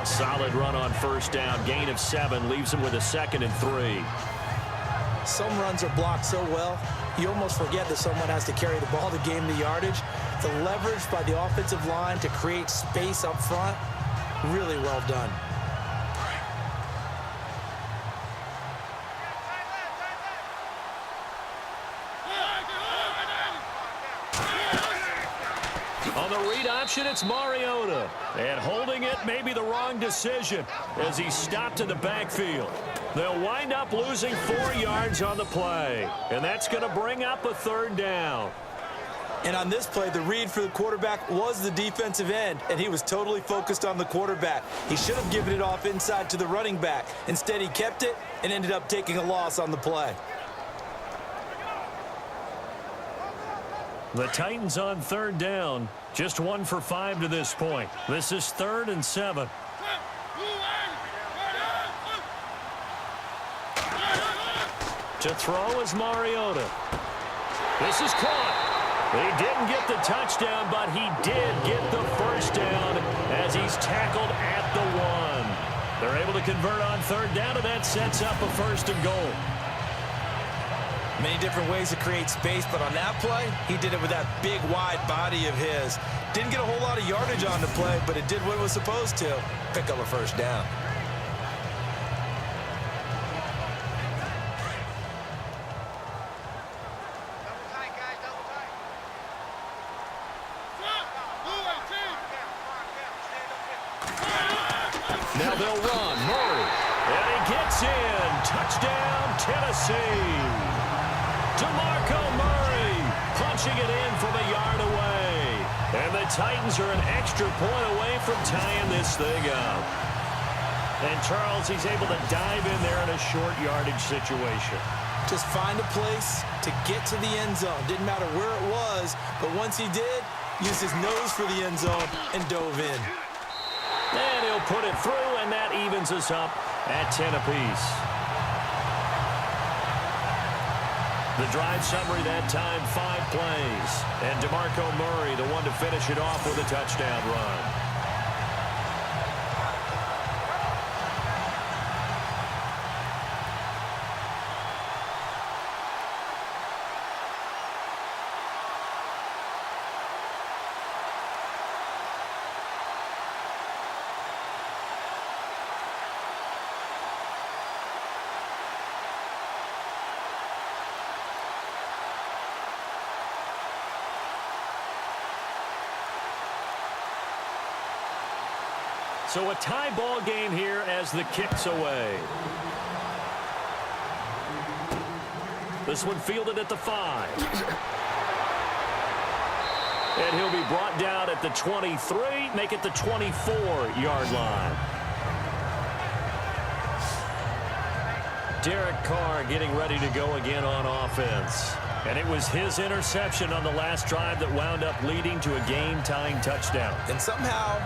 A solid run on first down. Gain of 7 leaves him with a 2nd and 3. Some runs are blocked so well, you almost forget that someone has to carry the ball to gain the yardage. The leverage by the offensive line to create space up front, really well done. On the read option, it's Mariota. And holding it may be the wrong decision as he stopped in the backfield. They'll wind up losing 4 yards on the play. And that's going to bring up a 3rd down. And on this play, the read for the quarterback was the defensive end, and he was totally focused on the quarterback. He should have given it off inside to the running back. Instead, he kept it and ended up taking a loss on the play. The Titans on 3rd down. Just 1 for 5 to this point. This is 3rd and 7. To throw is Mariota. This is caught. He didn't get the touchdown, but he did get the first down as he's tackled at the 1. They're able to convert on third down, and that sets up a 1st and goal. Many different ways to create space, but on that play, he did it with that big, wide body of his. Didn't get a whole lot of yardage on the play, but it did what it was supposed to. Pick up a 1st down. Now they'll run. Murray. And he gets in. Touchdown, Tennessee. DeMarco Murray punching it in from a yard away. And the Titans are an extra point away from tying this thing up. And Charles, he's able to dive in there in a short yardage situation. Just find a place to get to the end zone. Didn't matter where it was, but once he did, used his nose for the end zone and dove in. And he'll put it through, and that evens us up at 10 apiece. The drive summary that time, 5 plays. And DeMarco Murray, the one to finish it off with a touchdown run. So a tie ball game here as the kick's away. This one fielded at the 5. And he'll be brought down at the 23, make it the 24-yard line. Derek Carr getting ready to go again on offense. And it was his interception on the last drive that wound up leading to a game-tying touchdown. And somehow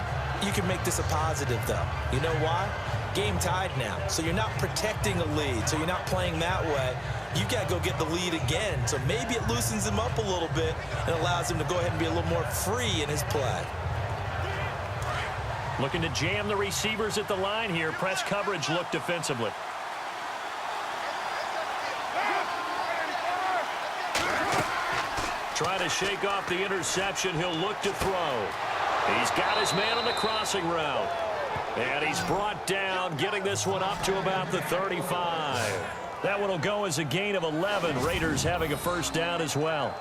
you can make this a positive, though. You know why? Game tied now. So you're not protecting a lead. So you're not playing that way. You've got to go get the lead again. So maybe it loosens him up a little bit and allows him to go ahead and be a little more free in his play. Looking to jam the receivers at the line here. Press coverage look defensively. Try to shake off the interception. He'll look to throw. He's got his man on the crossing route. And he's brought down, getting this one up to about the 35. That one will go as a gain of 11. Raiders having a 1st down as well.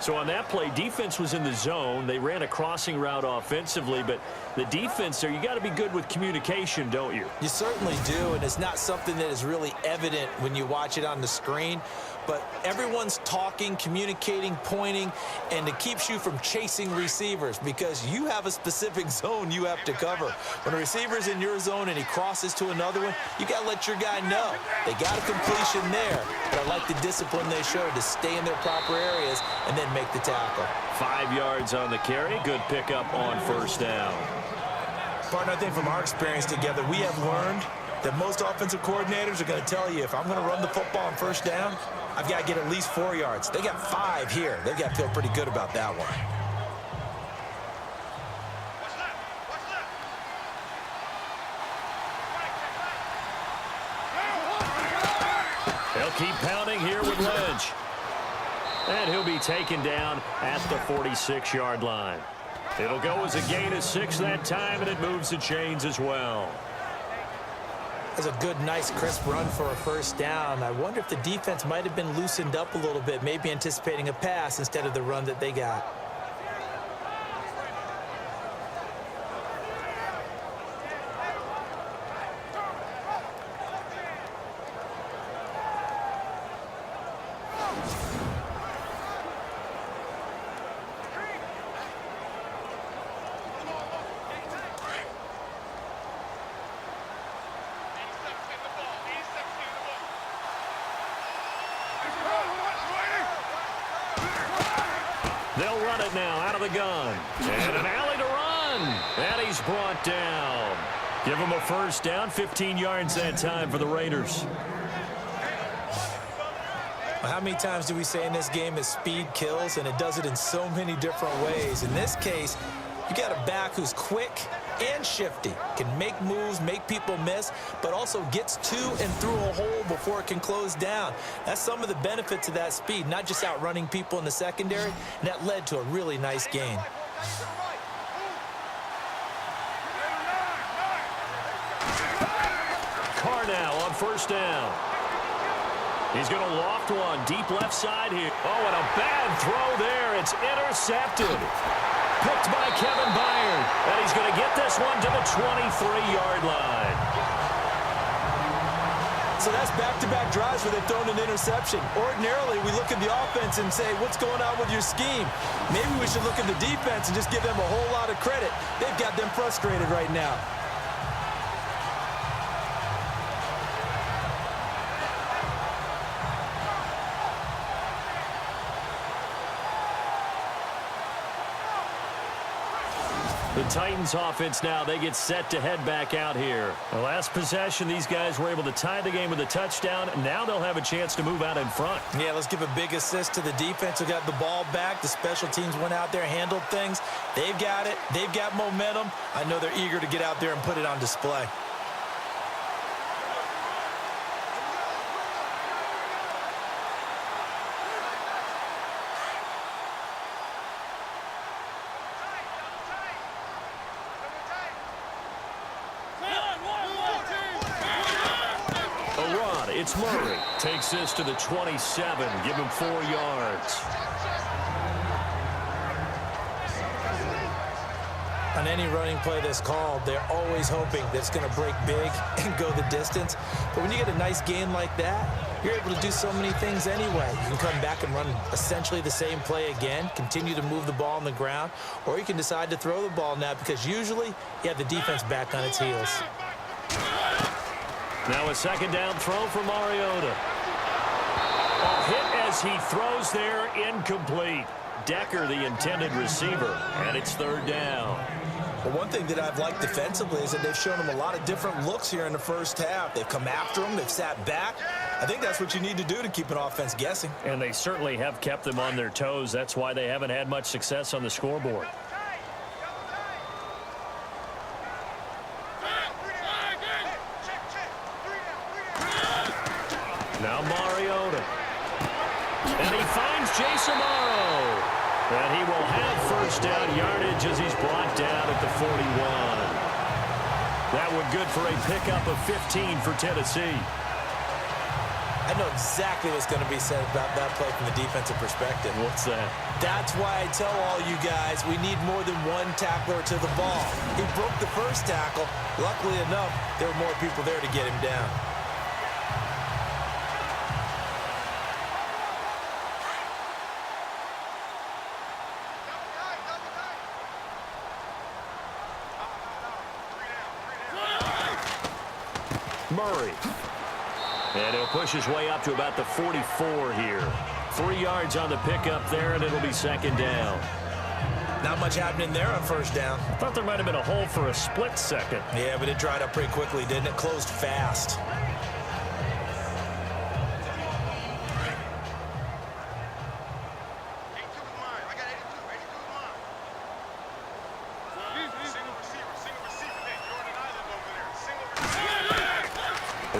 So on that play, defense was in the zone. They ran a crossing route offensively, but the defense there, you got to be good with communication, don't you? You certainly do, and it's not something that is really evident when you watch it on the screen. But everyone's talking, communicating, pointing, and it keeps you from chasing receivers because you have a specific zone you have to cover. When a receiver's in your zone and he crosses to another one, you got to let your guy know. They got a completion there, but I like the discipline they showed to stay in their proper areas and then make the tackle. 5 yards on the carry. Good pickup on 1st down. Partner, I think from our experience together, we have learned that most offensive coordinators are going to tell you, if I'm going to run the football on 1st down, I've got to get at least 4 yards. They got 5 here. They've got to feel pretty good about that one. They'll keep pounding here with Lynch. And he'll be taken down at the 46-yard line. It'll go as a gain of 6 that time, and it moves the chains as well. That's a good, nice, crisp run for a 1st down. I wonder if the defense might have been loosened up a little bit, maybe anticipating a pass instead of the run that they got. They'll run it now out of the gun. And an alley to run. And he's brought down. Give him a 1st down, 15 yards that time for the Raiders. Well, how many times do we say in this game that speed kills, and it does it in so many different ways? In this case, you got a back who's quick and shifty, can make moves, make people miss, but also gets to and through a hole before it can close down. That's some of the benefits of that speed, not just outrunning people in the secondary, and that led to a really nice gain. Carr now on first down. He's going to loft one deep left side here. Oh, and a bad throw there. It's intercepted. Picked by Kevin Byard. And he's going to get this one to the 23-yard line. So that's back-to-back drives where they've thrown an interception. Ordinarily, we look at the offense and say, what's going on with your scheme? Maybe we should look at the defense and just give them a whole lot of credit. They've got them frustrated right now. The Titans offense now, they get set to head back out here. The last possession, these guys were able to tie the game with a touchdown. Now they'll have a chance to move out in front. Yeah, let's give a big assist to the defense who got the ball back. The special teams went out there, handled things. They've got it. They've got momentum. I know they're eager to get out there and put it on display. It's Murray. Takes this to the 27. Give him 4 yards. On any running play that's called, they're always hoping that it's going to break big and go the distance. But when you get a nice gain like that, you're able to do so many things anyway. You can come back and run essentially the same play again, continue to move the ball on the ground, or you can decide to throw the ball now because usually you have the defense back on its heels. Now a second down throw for Mariota. A hit as he throws there, incomplete. Decker, the intended receiver, and it's third down. Well, one thing that I've liked defensively is that they've shown them a lot of different looks here in the first half. They've come after them. They've sat back. I think that's what you need to do to keep an offense guessing. And they certainly have kept them on their toes. That's why they haven't had much success on the scoreboard. Now Mariota. And he finds Jason Morrow. And he will have first down yardage as he's brought down at the 41. That one good for a pickup of 15 for Tennessee. I know exactly what's going to be said about that play from the defensive perspective. What's that? That's why I tell all you guys we need more than one tackler to the ball. He broke the first tackle. Luckily enough, there were more people there to get him down. Murray. And he'll push his way up to about the 44 here. 3 yards on the pickup there, and it'll be second down. Not much happening there on first down. Thought there might have been a hole for a split second. Yeah, but it dried up pretty quickly, didn't it? Closed fast.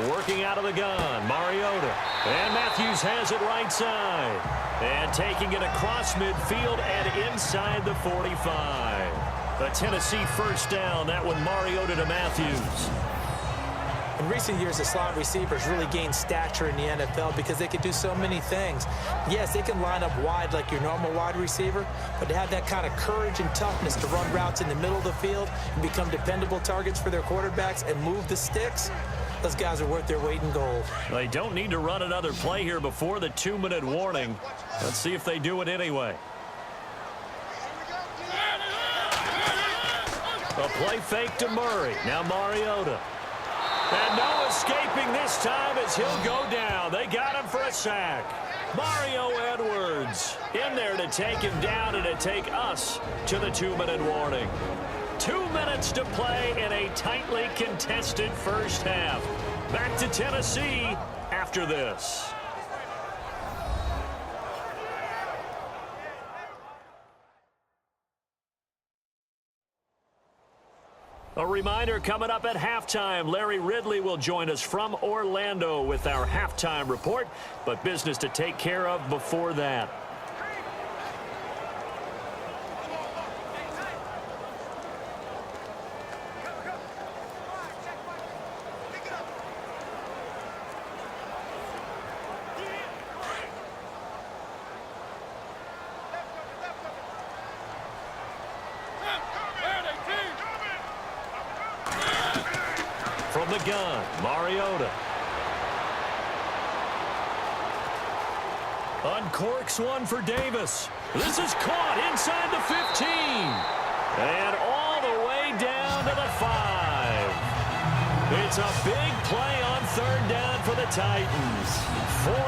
Working out of the gun, Mariota. And Matthews has it right side. And taking it across midfield and inside the 45. A Tennessee first down. That one Mariota to Matthews. In recent years, the slot receivers really gained stature in the NFL because they can do so many things. Yes, they can line up wide like your normal wide receiver, but to have that kind of courage and toughness to run routes in the middle of the field and become dependable targets for their quarterbacks and move the sticks, those guys are worth their weight in gold. They don't need to run another play here before the 2-minute warning. Let's see if they do it anyway. A play fake to Murray. Now Mariota. And no escaping this time as he'll go down. They got him for a sack. Mario Edwards in there to take him down and to take us to the 2-minute warning. 2 minutes to play in a tightly contested first half. Back to Tennessee after this. A reminder, coming up at halftime, Larry Ridley will join us from Orlando with our halftime report, but business to take care of before that. From the gun, Mariota. Uncorks one for Davis. This is caught inside the 15. And all the way down to the 5. It's a big play on third down for the Titans.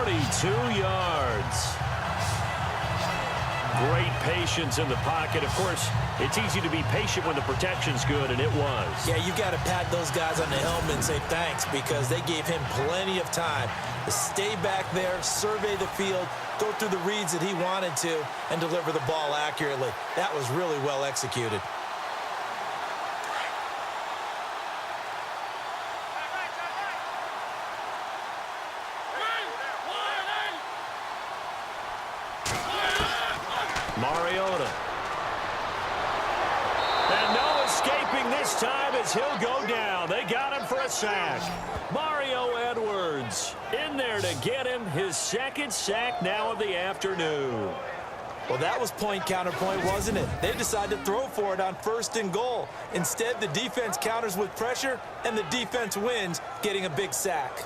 42 yards. Great patience in the pocket. Of course, it's easy to be patient when the protection's good, and it was. Yeah, you got to pat those guys on the helmet and say thanks because they gave him plenty of time to stay back there, survey the field, go through the reads that he wanted to, and deliver the ball accurately. That was really well executed. Mariota. And no escaping this time as he'll go down. They got him for a sack. Mario Edwards in there to get him his second sack now of the afternoon. Well, that was point counterpoint, wasn't it? They decided to throw for it on 1st and goal. Instead, the defense counters with pressure, and the defense wins, getting a big sack.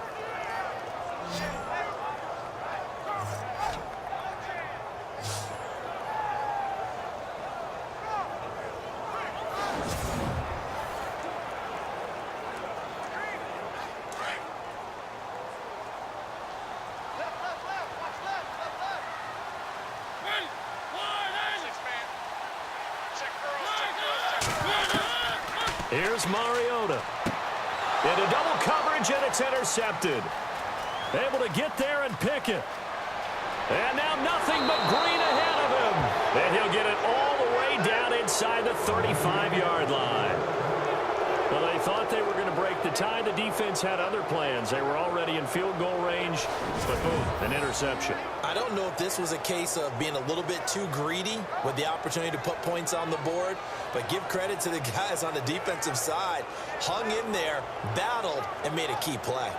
Here's Mariota. Into double coverage, and it's intercepted. Able to get there and pick it. And now nothing but green ahead of him. And he'll get it all the way down inside the 35-yard line. Well, they thought they were going to break the tie. The defense had other plans. They were already in field goal range, but boom, an interception. I don't know if this was a case of being a little bit too greedy with the opportunity to put points on the board, but give credit to the guys on the defensive side. Hung in there, battled, and made a key play.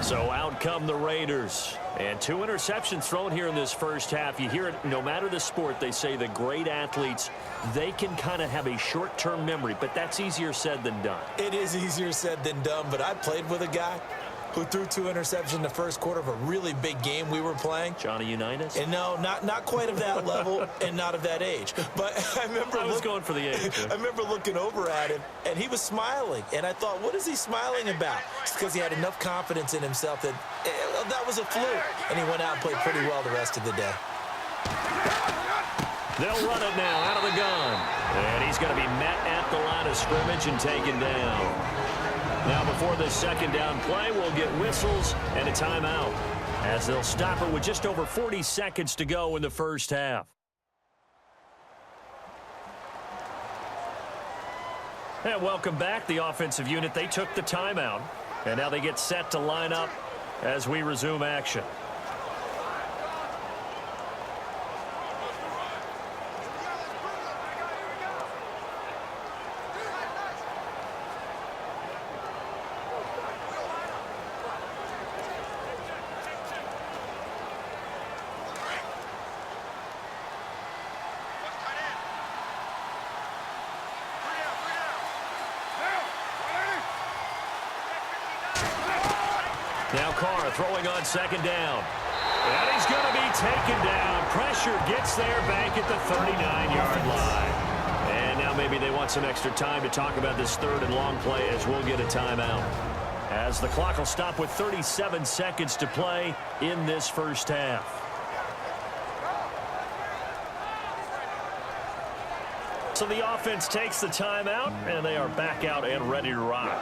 So out come the Raiders. And 2 interceptions thrown here in this first half. You hear it, no matter the sport, they say the great athletes, they can kind of have a short-term memory, but that's easier said than done. It is easier said than done, but I played with a guy who threw 2 interceptions in the first quarter of a really big game we were playing. Johnny Unitas? And no, not quite of that level and not of that age. But I was going for the age. I remember looking over at him, and he was smiling. And I thought, what is he smiling about? It's because he had enough confidence in himself that that was a fluke. And he went out and played pretty well the rest of the day. They'll run it now out of the gun. And he's going to be met at the line of scrimmage and taken down. Now, before this second down play, we'll get whistles and a timeout as they'll stop it with just over 40 seconds to go in the first half. And welcome back. The offensive unit, they took the timeout, and now they get set to line up as we resume action. Now Carr throwing on second down. And he's going to be taken down. Pressure gets there back at the 39-yard line. And now maybe they want some extra time to talk about this third and long play as we'll get a timeout. As the clock will stop with 37 seconds to play in this first half. So the offense takes the timeout, and they are back out and ready to rock.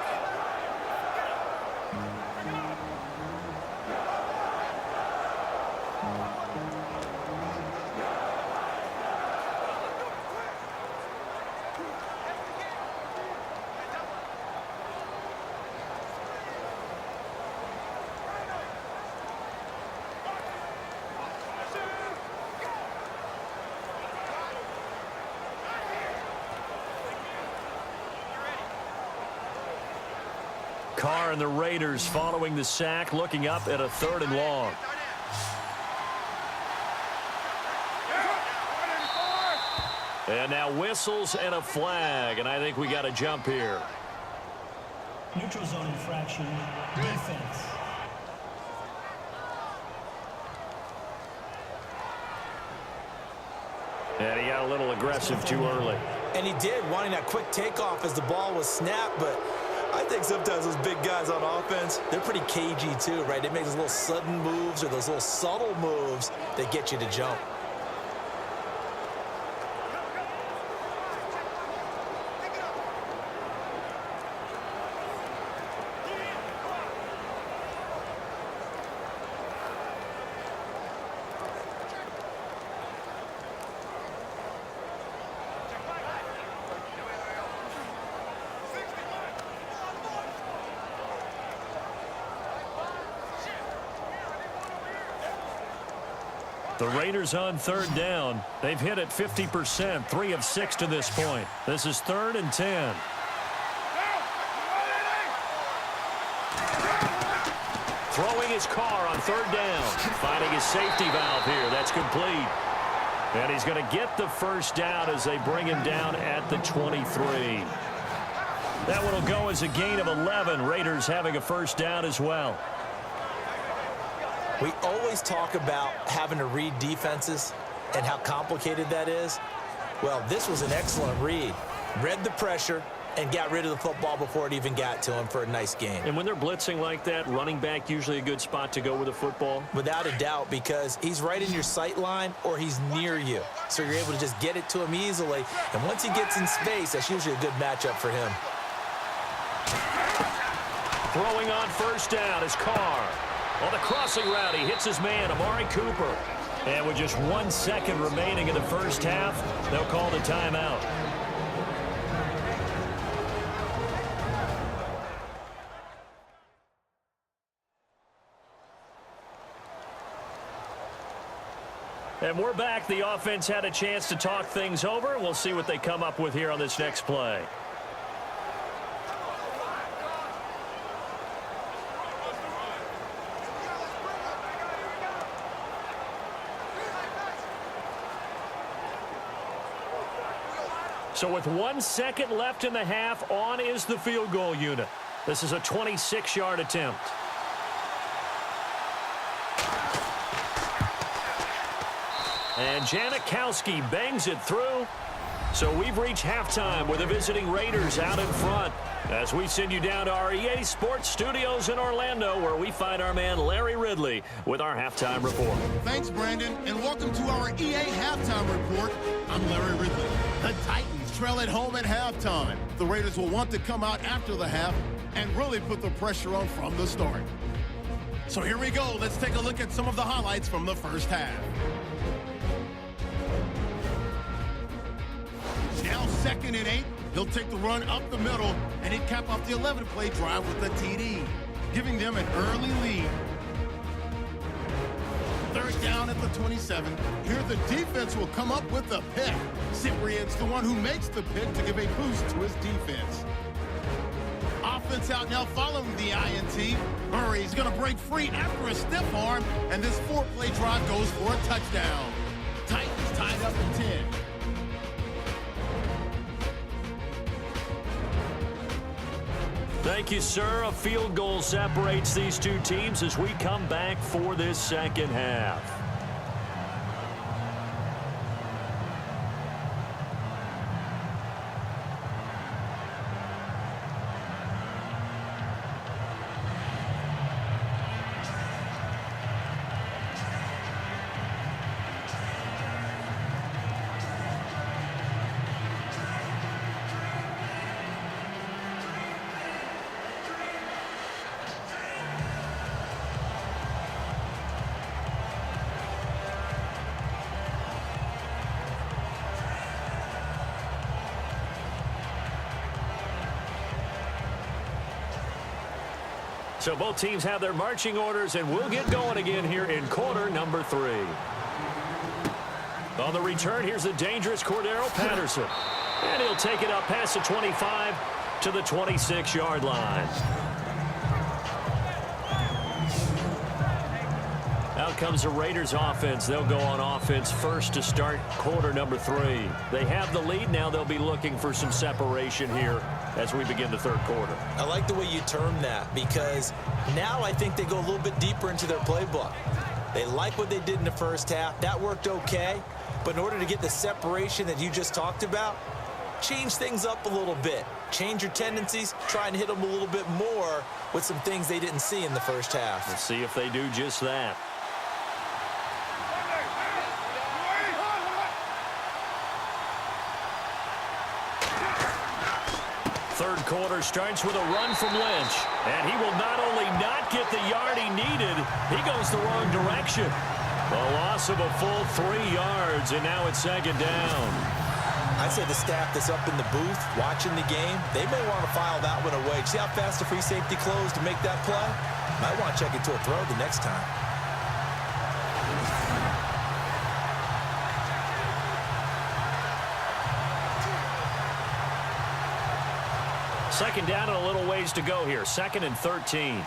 Carr and the Raiders following the sack, looking up at a 3rd and long. And now whistles and a flag, and I think we got a jump here. Neutral zone infraction, defense. And he got a little aggressive too early. And he did, wanting that quick takeoff as the ball was snapped, but I think sometimes those big guys on offense, they're pretty cagey too, right? They make those little sudden moves or those little subtle moves that get you to jump. The Raiders on 3rd down. They've hit it 50%, 3 of 6 to this point. This is 3rd and 10. Throwing his Carr on 3rd down. Finding his safety valve here. That's complete. And he's going to get the 1st down as they bring him down at the 23. That one will go as a gain of 11. Raiders having a 1st down as well. We always talk about having to read defenses and how complicated that is. Well, this was an excellent read. Read the pressure and got rid of the football before it even got to him for a nice gain. And when they're blitzing like that, running back usually a good spot to go with the football? Without a doubt, because he's right in your sight line or he's near you. So you're able to just get it to him easily. And once he gets in space, that's usually a good matchup for him. Throwing on 1st down is Carr. On the crossing route, he hits his man, Amari Cooper. And with just 1 second remaining in the 1st half, they'll call the timeout. And we're back. The offense had a chance to talk things over. We'll see what they come up with here on this next play. So with 1 second left in the half, on is the field goal unit. This is a 26-yard attempt. And Janikowski bangs it through. So we've reached halftime with the visiting Raiders out in front as we send you down to our EA Sports Studios in Orlando, where we find our man Larry Ridley with our halftime report. Thanks, Brandon, and welcome to our EA Halftime Report. I'm Larry Ridley. The Titans trail at home at halftime. The Raiders will want to come out after the half and really put the pressure on from the start. So here we go. Let's take a look at some of the highlights from the 1st half. Now 2nd and 8. He'll take the run up the middle, and he'd cap off the 11-play drive with a TD, giving them an early lead. 3rd down at the 27. Here the defense will come up with the pick. Cyprian's the one who makes the pick to give a boost to his defense. Offense out now following the INT. Murray's going to break free after a stiff arm, and this 4-play drive goes for a touchdown. Titans tied up at 10. Thank you, sir. A field goal separates these two teams as we come back for this 2nd half. So both teams have their marching orders, and we'll get going again here in quarter number 3. On the return, here's the dangerous Cordero Patterson. And he'll take it up past the 25 to the 26-yard line. comes the Raiders offense. They'll go on offense first to start quarter number 3. They have the lead. Now they'll be looking for some separation here as we begin the third quarter. I like the way you term that, because now I think they go a little bit deeper into their playbook. They like what they did in the first half. That worked okay. But in order to get the separation that you just talked about, change things up a little bit. Change your tendencies. Try and hit them a little bit more with some things they didn't see in the first half. We'll see if they do just that. Third quarter starts with a run from Lynch. And he will not only not get the yard he needed, he goes the wrong direction. A loss of a full 3 yards, and now it's second down. I'd say the staff that's up in the booth watching the game, they may want to file that one away. See how fast the free safety closed to make that play? Might want to check it to a throw the next time. Second down and a little ways to go here. 2nd and 13.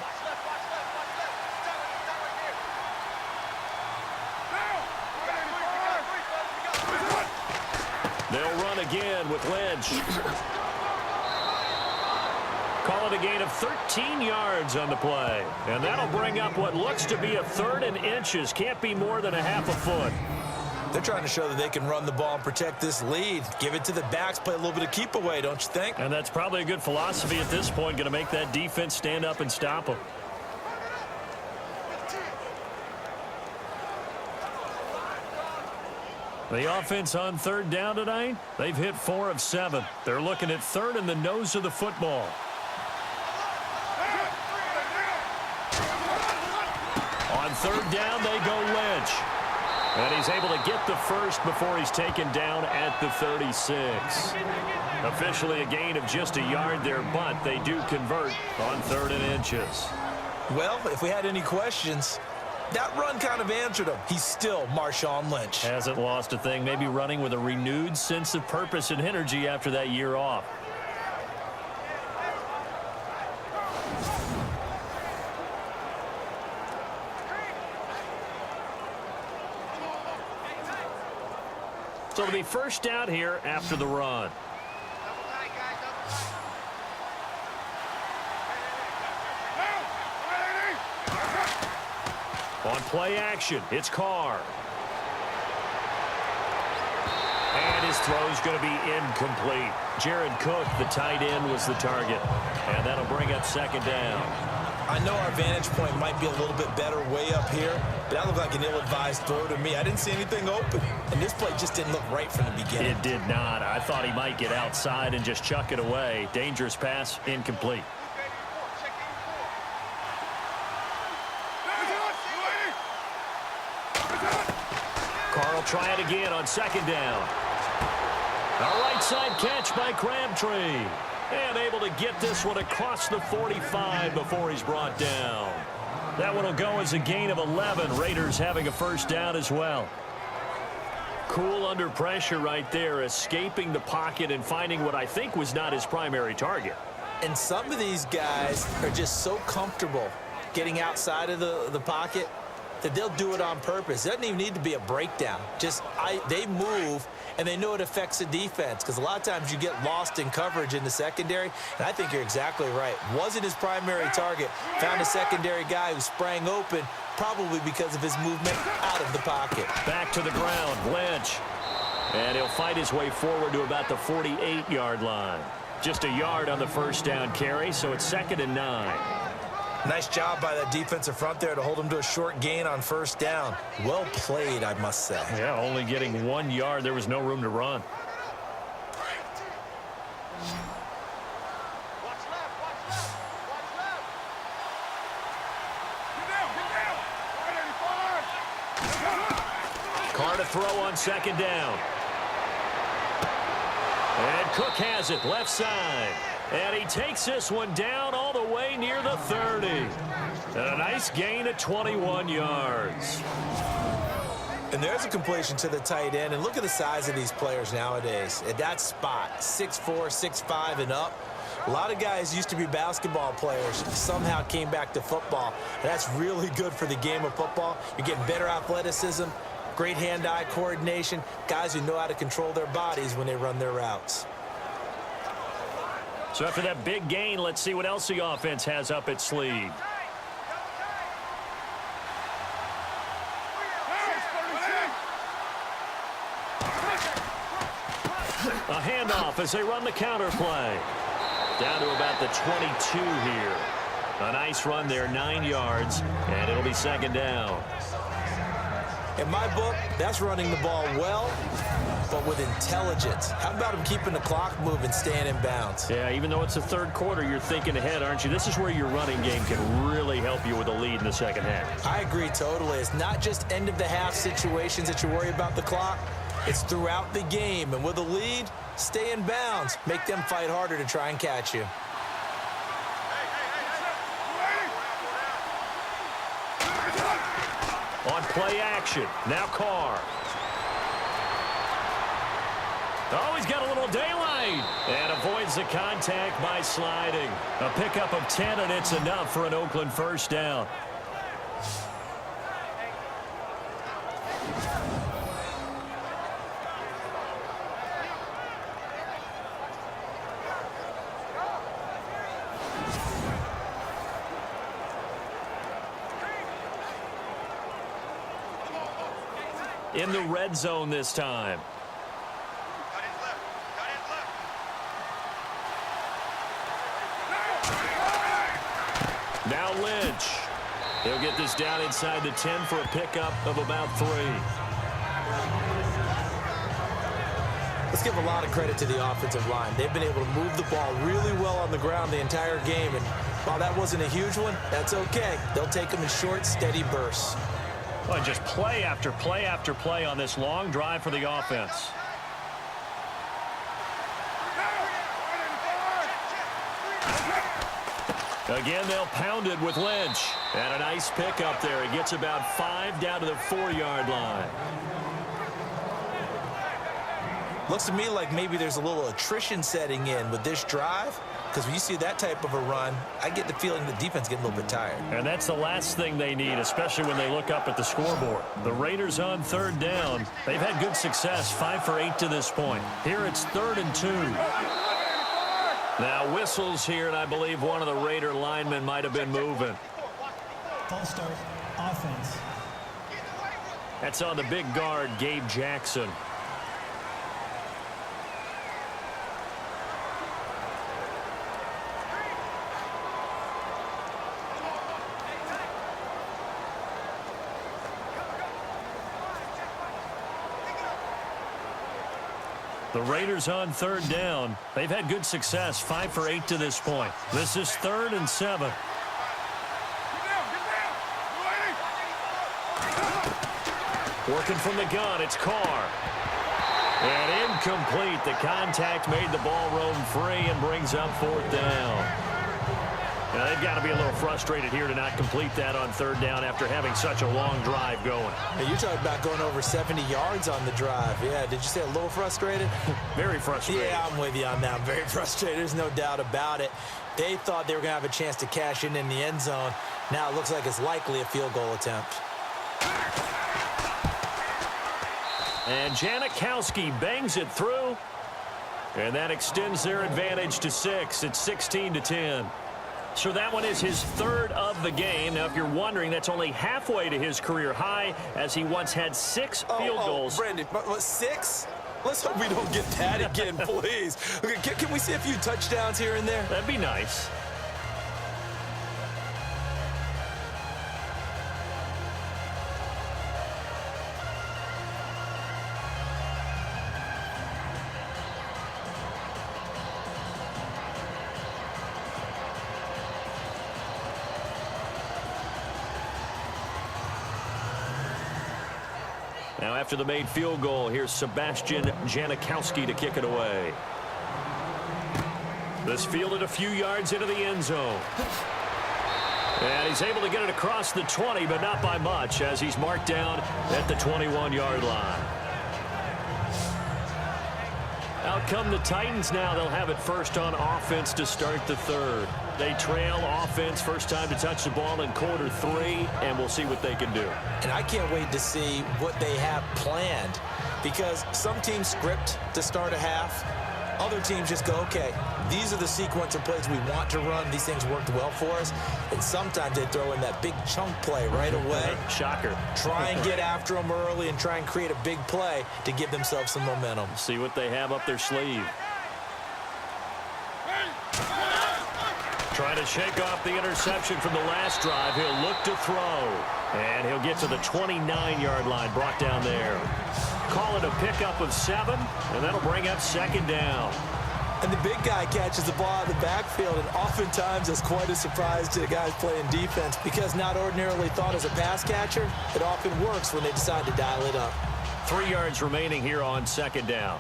They'll run again with Lynch. Call it a gain of 13 yards on the play. And that'll bring up what looks to be a 3rd and inches. Can't be more than a half a foot. They're trying to show that they can run the ball and protect this lead. Give it to the backs, play a little bit of keep away, don't you think? And that's probably a good philosophy at this point. Going to make that defense stand up and stop them. The offense on 3rd down tonight, they've hit 4 of 7. They're looking at 3rd in the nose of the football. On 3rd down, they go Lynch. And he's able to get the first before he's taken down at the 36. Officially a gain of just a yard there, but they do convert on 3rd and inches. Well, if we had any questions, that run kind of answered him. He's still Marshawn Lynch. Hasn't lost a thing, maybe running with a renewed sense of purpose and energy after that year off. So it'll be first down here after the run. On play action, it's Carr. And his throw's going to be incomplete. Jared Cook, the tight end, was the target. And that'll bring up second down. I know our vantage point might be a little bit better way up here, but that looked like an ill-advised throw to me. I didn't see anything open, and this play just didn't look right from the beginning. It did not. I thought he might get outside and just chuck it away. Dangerous pass, incomplete. Carr will try it again on second down. A right side catch by Crabtree. And able to get this one across the 45 before he's brought down. That one will go as a gain of 11. Raiders having a first down as well. Cool under pressure right there, escaping the pocket and finding what I think was not his primary target. And some of these guys are just so comfortable getting outside of the pocket that they'll do it on purpose. It doesn't even need to be a breakdown. They move, and they know it affects the defense, because a lot of times you get lost in coverage in the secondary, and I think you're exactly right. Wasn't his primary target. Found a secondary guy who sprang open, probably because of his movement out of the pocket. Back to the ground, Lynch. And he'll fight his way forward to about the 48-yard line. Just a yard on the first down carry, so it's 2nd and 9. Nice job by that defensive front there to hold him to a short gain on first down. Well played, I must say. Yeah, only getting 1 yard. There was no room to run. Carr to throw on second down. And Cook has it left side. And he takes this one down all the way near the 30. And a nice gain of 21 yards. And there's a completion to the tight end. And look at the size of these players nowadays. At that spot, 6'4", 6'5", and up. A lot of guys used to be basketball players, somehow came back to football. That's really good for the game of football. You're getting better athleticism, great hand-eye coordination, guys who know how to control their bodies when they run their routes. So after that big gain, let's see what else the offense has up its sleeve. A handoff as they run the counter play. Down to about the 22 here. A nice run there, 9 yards, and it'll be second down. In my book, that's running the ball well, but with intelligence. How about him keeping the clock moving, staying in bounds? Yeah, even though it's the third quarter, you're thinking ahead, aren't you? This is where your running game can really help you with a lead in the second half. I agree totally. It's not just end-of-the-half situations that you worry about the clock. It's throughout the game. And with a lead, stay in bounds. Make them fight harder to try and catch you. On play action, now Carr. Oh, he's got a little daylight and avoids the contact by sliding. A pickup of 10, and it's enough for an Oakland first down. In the red zone this time. Now Lynch. He'll get this down inside the 10 for a pickup of about 3. Let's give a lot of credit to the offensive line. They've been able to move the ball really well on the ground the entire game. And while that wasn't a huge one, that's okay. They'll take them in short, steady bursts. Well, just play after play after play on this long drive for the offense. Again, they'll pound it with Lynch. And a nice pick up there. He gets about 5 down to the 4-yard line. Looks to me like maybe there's a little attrition setting in with this drive. Because when you see that type of a run, I get the feeling the defense getting a little bit tired. And that's the last thing they need, especially when they look up at the scoreboard. The Raiders on third down. They've had good success, 5 for 8 to this point. Here it's 3rd and 2. Now whistles here, and I believe one of the Raider linemen might have been moving. False start, offense. That's on the big guard, Gabe Jackson. The Raiders on third down. They've had good success, 5 for 8 to this point. This is 3rd and 7. Working from the gun, it's Carr. And incomplete. The contact made the ball roam free and brings up 4th down. Now, they've got to be a little frustrated here to not complete that on 3rd down after having such a long drive going. Hey, you're talking about going over 70 yards on the drive. Yeah, did you say a little frustrated? Very frustrated. Yeah, I'm with you on that. I'm very frustrated. There's no doubt about it. They thought they were going to have a chance to cash in the end zone. Now it looks like it's likely a field goal attempt. And Janikowski bangs it through. And that extends their advantage to 6. It's 16-10. So that one is his 3rd of the game. Now, if you're wondering, that's only halfway to his career high, as he once had 6 field goals. Brandon, what, 6? Let's hope we don't get that again, please. Okay, can we see a few touchdowns here and there? That'd be nice. Now after the made field goal, here's Sebastian Janikowski to kick it away. This fielded a few yards into the end zone. And he's able to get it across the 20, but not by much, as he's marked down at the 21-yard line. Out come the Titans now. They'll have it first on offense to start the third. They trail offense, first time to touch the ball in quarter 3, and we'll see what they can do. And I can't wait to see what they have planned, because some teams script to start a half. Other teams just go, okay, these are the sequence of plays we want to run. These things worked well for us. And sometimes they throw in that big chunk play right away. Shocker. Try and get after them early and try and create a big play to give themselves some momentum. See what they have up their sleeve. Trying to shake off the interception from the last drive. He'll look to throw. And he'll get to the 29-yard line, brought down there. Call it a pickup of 7, and that'll bring up second down. And the big guy catches the ball out of the backfield, and oftentimes it's quite a surprise to the guys playing defense, because not ordinarily thought as a pass catcher, it often works when they decide to dial it up. 3 yards remaining here on second down.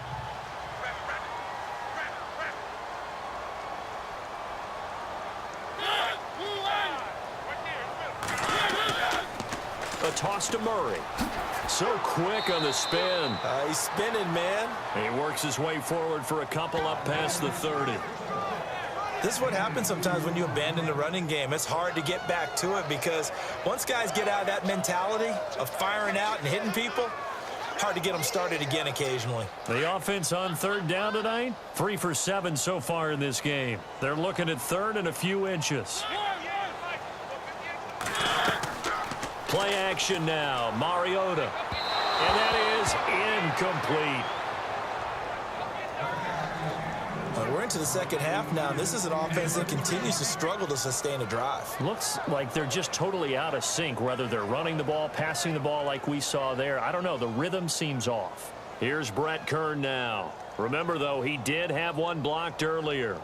A toss to Murray. So quick on the spin. He's spinning, man. He works his way forward for a couple up past the 30. This is what happens sometimes when you abandon the running game. It's hard to get back to it, because once guys get out of that mentality of firing out and hitting people, hard to get them started again occasionally. The offense on third down tonight, 3 for 7 so far in this game. They're looking at third and a few inches. Play action now, Mariota. And that is incomplete. We're into the second half now. This is an offense that continues to struggle to sustain a drive. Looks like they're just totally out of sync, whether they're running the ball, passing the ball like we saw there. I don't know. The rhythm seems off. Here's Brett Kern now. Remember, though, he did have one blocked earlier.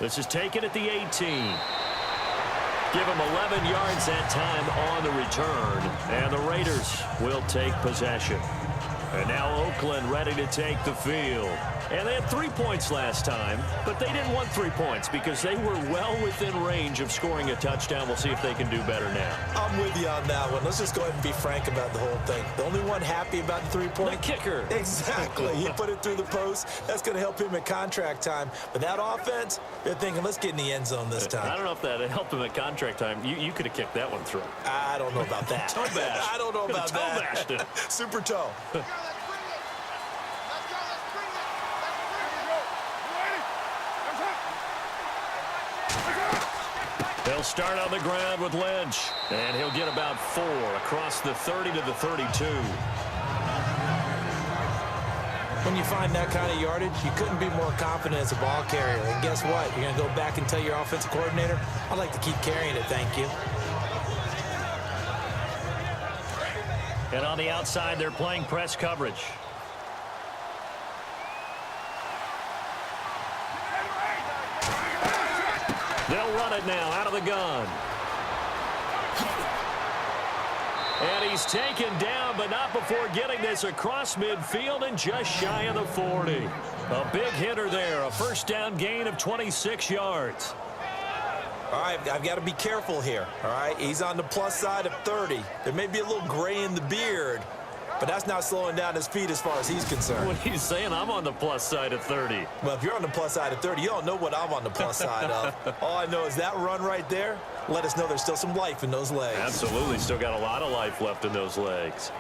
This is taken at the 18. Give him 11 yards that time on the return. And the Raiders will take possession. And now Oakland ready to take the field. And they had 3 points last time, but they didn't want 3 points because they were well within range of scoring a touchdown. We'll see if they can do better now. I'm with you on that one. Let's just go ahead and be frank about the whole thing. The only one happy about the 3-point? The kicker. Exactly. He put it through the post. That's going to help him at contract time. But that offense, they're thinking, let's get in the end zone this time. I don't know if that helped him at contract time. You could have kicked that one through. I don't know about that. Toe bash. I don't know about that. Toe bashed it. Super toe. They'll start on the ground with Lynch. And he'll get about 4 across the 30 to the 32. When you find that kind of yardage, you couldn't be more confident as a ball carrier. And guess what? You're going to go back and tell your offensive coordinator, I'd like to keep carrying it, thank you. And on the outside, they're playing press coverage. They'll run it now out of the gun. And he's taken down, but not before getting this across midfield and just shy of the 40. A big hitter there, a first down gain of 26 yards. All right, I've got to be careful here, all right? He's on the plus side of 30. There may be a little gray in the beard, but that's not slowing down his feet as far as he's concerned. What he's saying, I'm on the plus side of 30. Well, if you're on the plus side of 30, you don't know what I'm on the plus side of. All I know is that run right there let us know there's still some life in those legs. Absolutely, still got a lot of life left in those legs.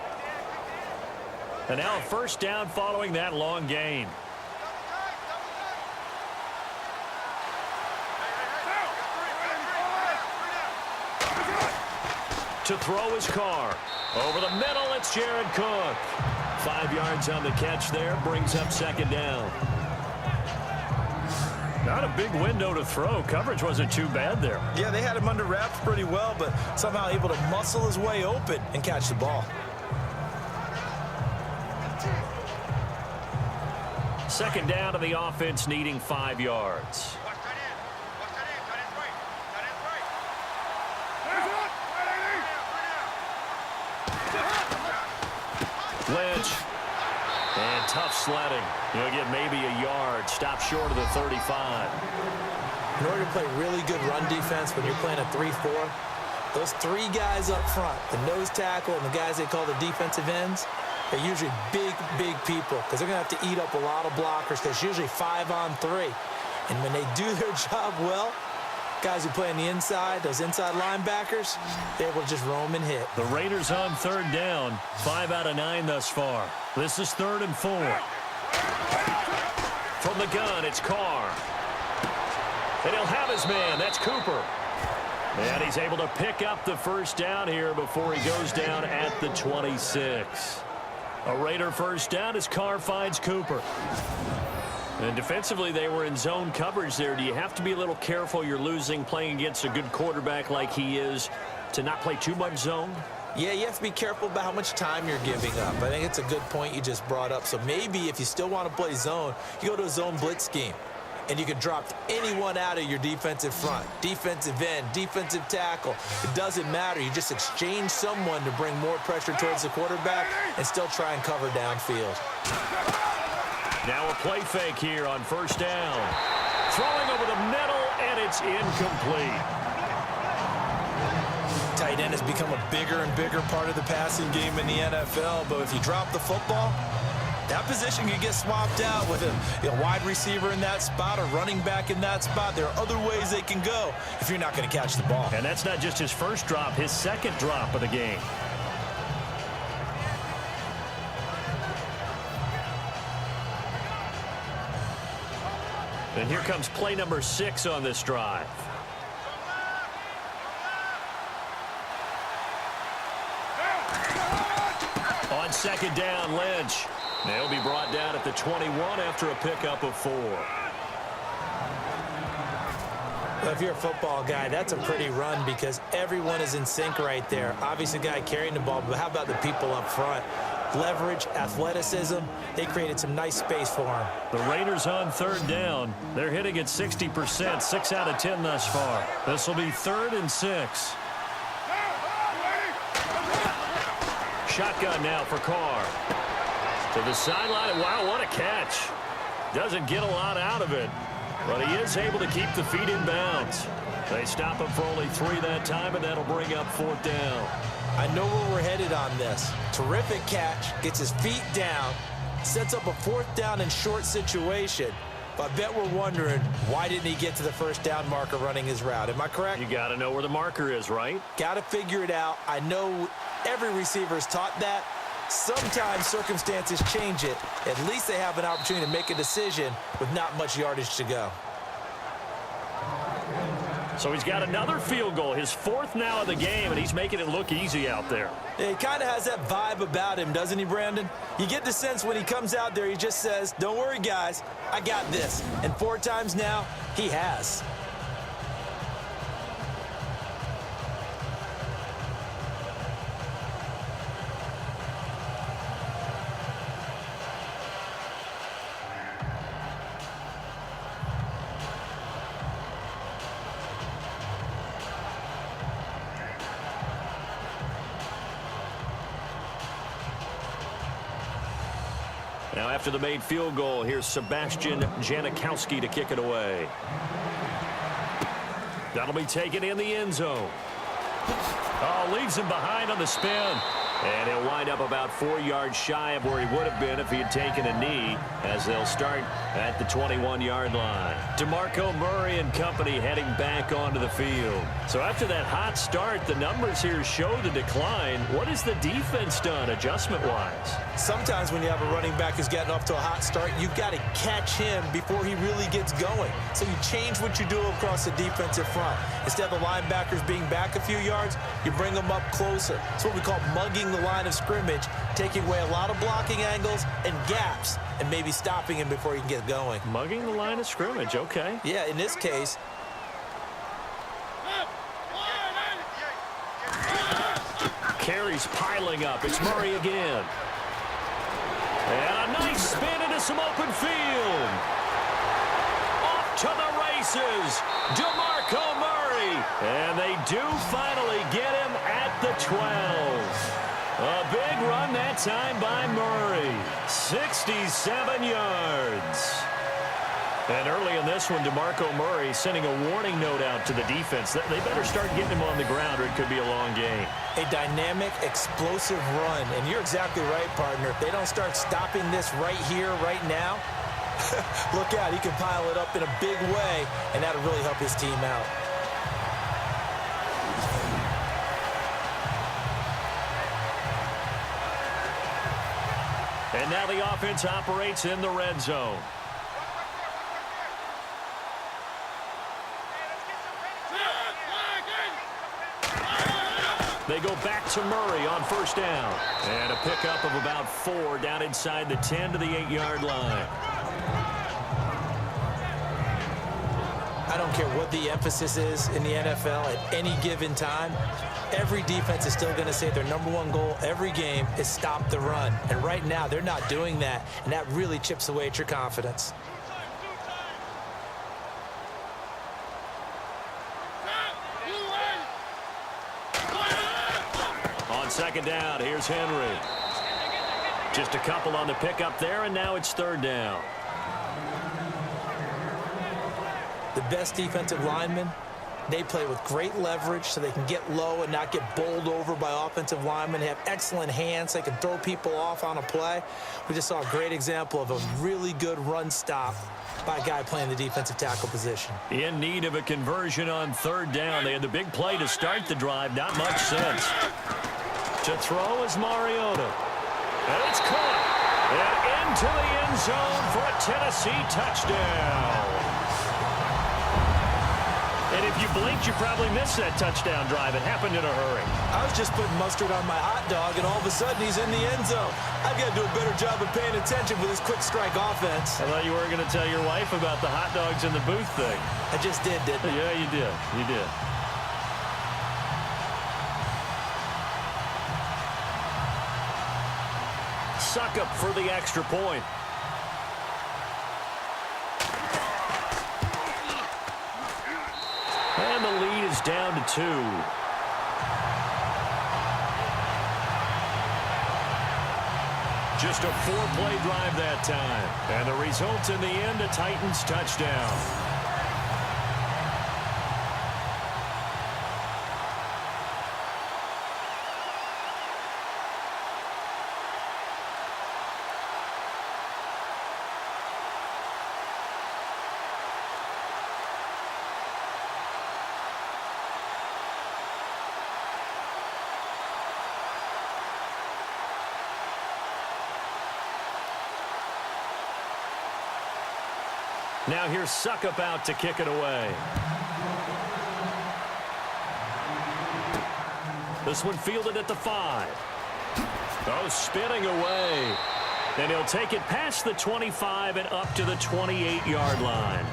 And now a first down following that long gain. To throw his car. Over the middle, it's Jared Cook. 5 yards on the catch there, brings up second down. Not a big window to throw. Coverage wasn't too bad there. Yeah, they had him under wraps pretty well, but somehow able to muscle his way open and catch the ball. Second down to the offense, needing 5 yards. Lynch. And tough sledding. He'll get maybe a yard. Stop short of the 35. In order to play really good run defense when you're playing a 3-4, those three guys up front, the nose tackle and the guys they call the defensive ends, they're usually big, big people because they're going to have to eat up a lot of blockers because it's usually 5-on-3. And when they do their job well, guys who play on the inside, those inside linebackers, they're able to just roam and hit. The Raiders on 3rd down, 5 out of 9 thus far. This is 3rd and 4. From the gun, it's Carr. And he'll have his man. That's Cooper. And he's able to pick up the first down here before he goes down at the 26. A Raider first down as Carr finds Cooper. And defensively, they were in zone coverage there. Do you have to be a little careful you're losing playing against a good quarterback like he is to not play too much zone? Yeah, you have to be careful about how much time you're giving up. I think it's a good point you just brought up. So maybe if you still want to play zone, you go to a zone blitz scheme. And you can drop anyone out of your defensive front, defensive end, defensive tackle. It doesn't matter. You just exchange someone to bring more pressure towards the quarterback and still try and cover downfield. Now a play fake here on first down. Throwing over the middle, and it's incomplete. Tight end has become a bigger and bigger part of the passing game in the NFL, but if you drop the football, that position can get swapped out with a wide receiver in that spot, a running back in that spot. There are other ways they can go if you're not going to catch the ball. And that's not just his first drop, his second drop of the game. And here comes play number 6 on this drive. On second down, Lynch. They'll be brought down at the 21 after a pickup of 4. Well, if you're a football guy, that's a pretty run because everyone is in sync right there. Obviously, the guy carrying the ball, but how about the people up front? Leverage, athleticism, they created some nice space for him. The Raiders on 3rd down. They're hitting at 60%, 6 out of 10 thus far. This will be 3rd and 6. Shotgun now for Carr. To the sideline. Wow, what a catch. Doesn't get a lot out of it, but he is able to keep the feet in bounds. They stop him for only 3 that time, and that'll bring up 4th down. I know where we're headed on this. Terrific catch, gets his feet down, sets up a 4th down and short situation. But I bet we're wondering, why didn't he get to the first down marker running his route? Am I correct? You got to know where the marker is, right? Got to figure it out. I know every receiver is taught that. Sometimes circumstances change it. At least they have an opportunity to make a decision with not much yardage to go. So he's got another field goal, his 4th now of the game, and he's making it look easy out there. Yeah, he kind of has that vibe about him, doesn't he, Brandon? You get the sense when he comes out there, he just says, don't worry, guys, I got this. And 4 times now, he has. Now after the made field goal, here's Sebastian Janikowski to kick it away. That'll be taken in the end zone. Oh, leaves him behind on the spin. And he'll wind up about 4 yards shy of where he would have been if he had taken a knee, as they'll start at the 21-yard line. DeMarco Murray and company heading back onto the field. So after that hot start, the numbers here show the decline. What has the defense done adjustment-wise? Sometimes when you have a running back who's getting off to a hot start, you've got to catch him before he really gets going. So you change what you do across the defensive front. Instead of the linebackers being back a few yards, you bring them up closer. It's what we call mugging the line of scrimmage, taking away a lot of blocking angles and gaps, and maybe stopping him before he can get going. Mugging the line of scrimmage, okay. Yeah, in this case. Carries piling up. It's Murray again. And a nice spin into some open field. Off to the races, DeMarco Murray. And they do finally get him at the 12. A big run that time by Murray. 67 yards. And early in this one, DeMarco Murray sending a warning note out to the defense. They better start getting him on the ground or it could be a long game. A dynamic, explosive run. And you're exactly right, partner. If they don't start stopping this right here, right now, look out. He can pile it up in a big way, and that'll really help his team out. And now the offense operates in the red zone. They go back to Murray on first down. And a pickup of about 4 down inside the 10 to the 8-yard line. I don't care what the emphasis is in the NFL at any given time. Every defense is still going to say their #1 goal every game is stop the run. And right now, they're not doing that, and that really chips away at your confidence. On second down, here's Henry. Just a couple on the pickup there, and now it's third down. The best defensive linemen, they play with great leverage so they can get low and not get bowled over by offensive linemen. They have excellent hands. They can throw people off on a play. We just saw a great example of a really good run stop by a guy playing the defensive tackle position. In need of a conversion on third down. They had the big play to start the drive. Not much sense. To throw is Mariota. And it's caught. And into the end zone for a Tennessee touchdown. And if you blinked, you probably missed that touchdown drive. It happened in a hurry. I was just putting mustard on my hot dog, and all of a sudden he's in the end zone. I've got to do a better job of paying attention with this quick strike offense. I thought you were going to tell your wife about the hot dogs in the booth thing. I just did, didn't I? Yeah, you did. You did. Suckup for the extra point. And the lead is down to 2. Just a 4-play drive that time. And the result in the end, a Titans touchdown. Now here's Suckup out to kick it away. This one fielded at the 5. Oh, spinning away. And he'll take it past the 25 and up to the 28-yard line.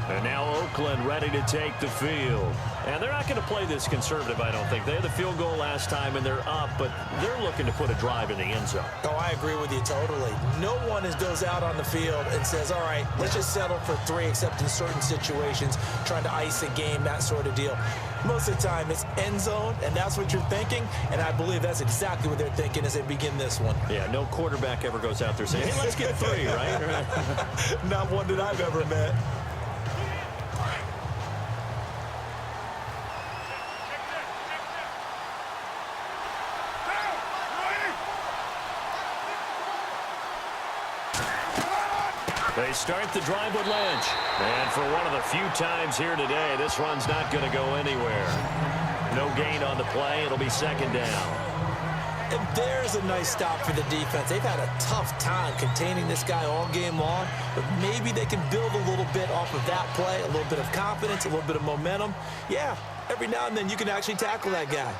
And now Oakland ready to take the field. And they're not going to play this conservative, I don't think. They had the field goal last time, and they're up, but they're looking to put a drive in the end zone. Oh, I agree with you totally. No one goes out on the field and says, all right, let's just settle for 3, except in certain situations, trying to ice a game, that sort of deal. Most of the time, it's end zone, and that's what you're thinking, and I believe that's exactly what they're thinking as they begin this one. Yeah, no quarterback ever goes out there saying, hey, let's get 3, right? Not one that I've ever met. They start the drive with Lynch. And for one of the few times here today, this run's not going to go anywhere. No gain on the play. It'll be second down. And there's a nice stop for the defense. They've had a tough time containing this guy all game long, but maybe they can build a little bit off of that play, a little bit of confidence, a little bit of momentum. Yeah, every now and then you can actually tackle that guy.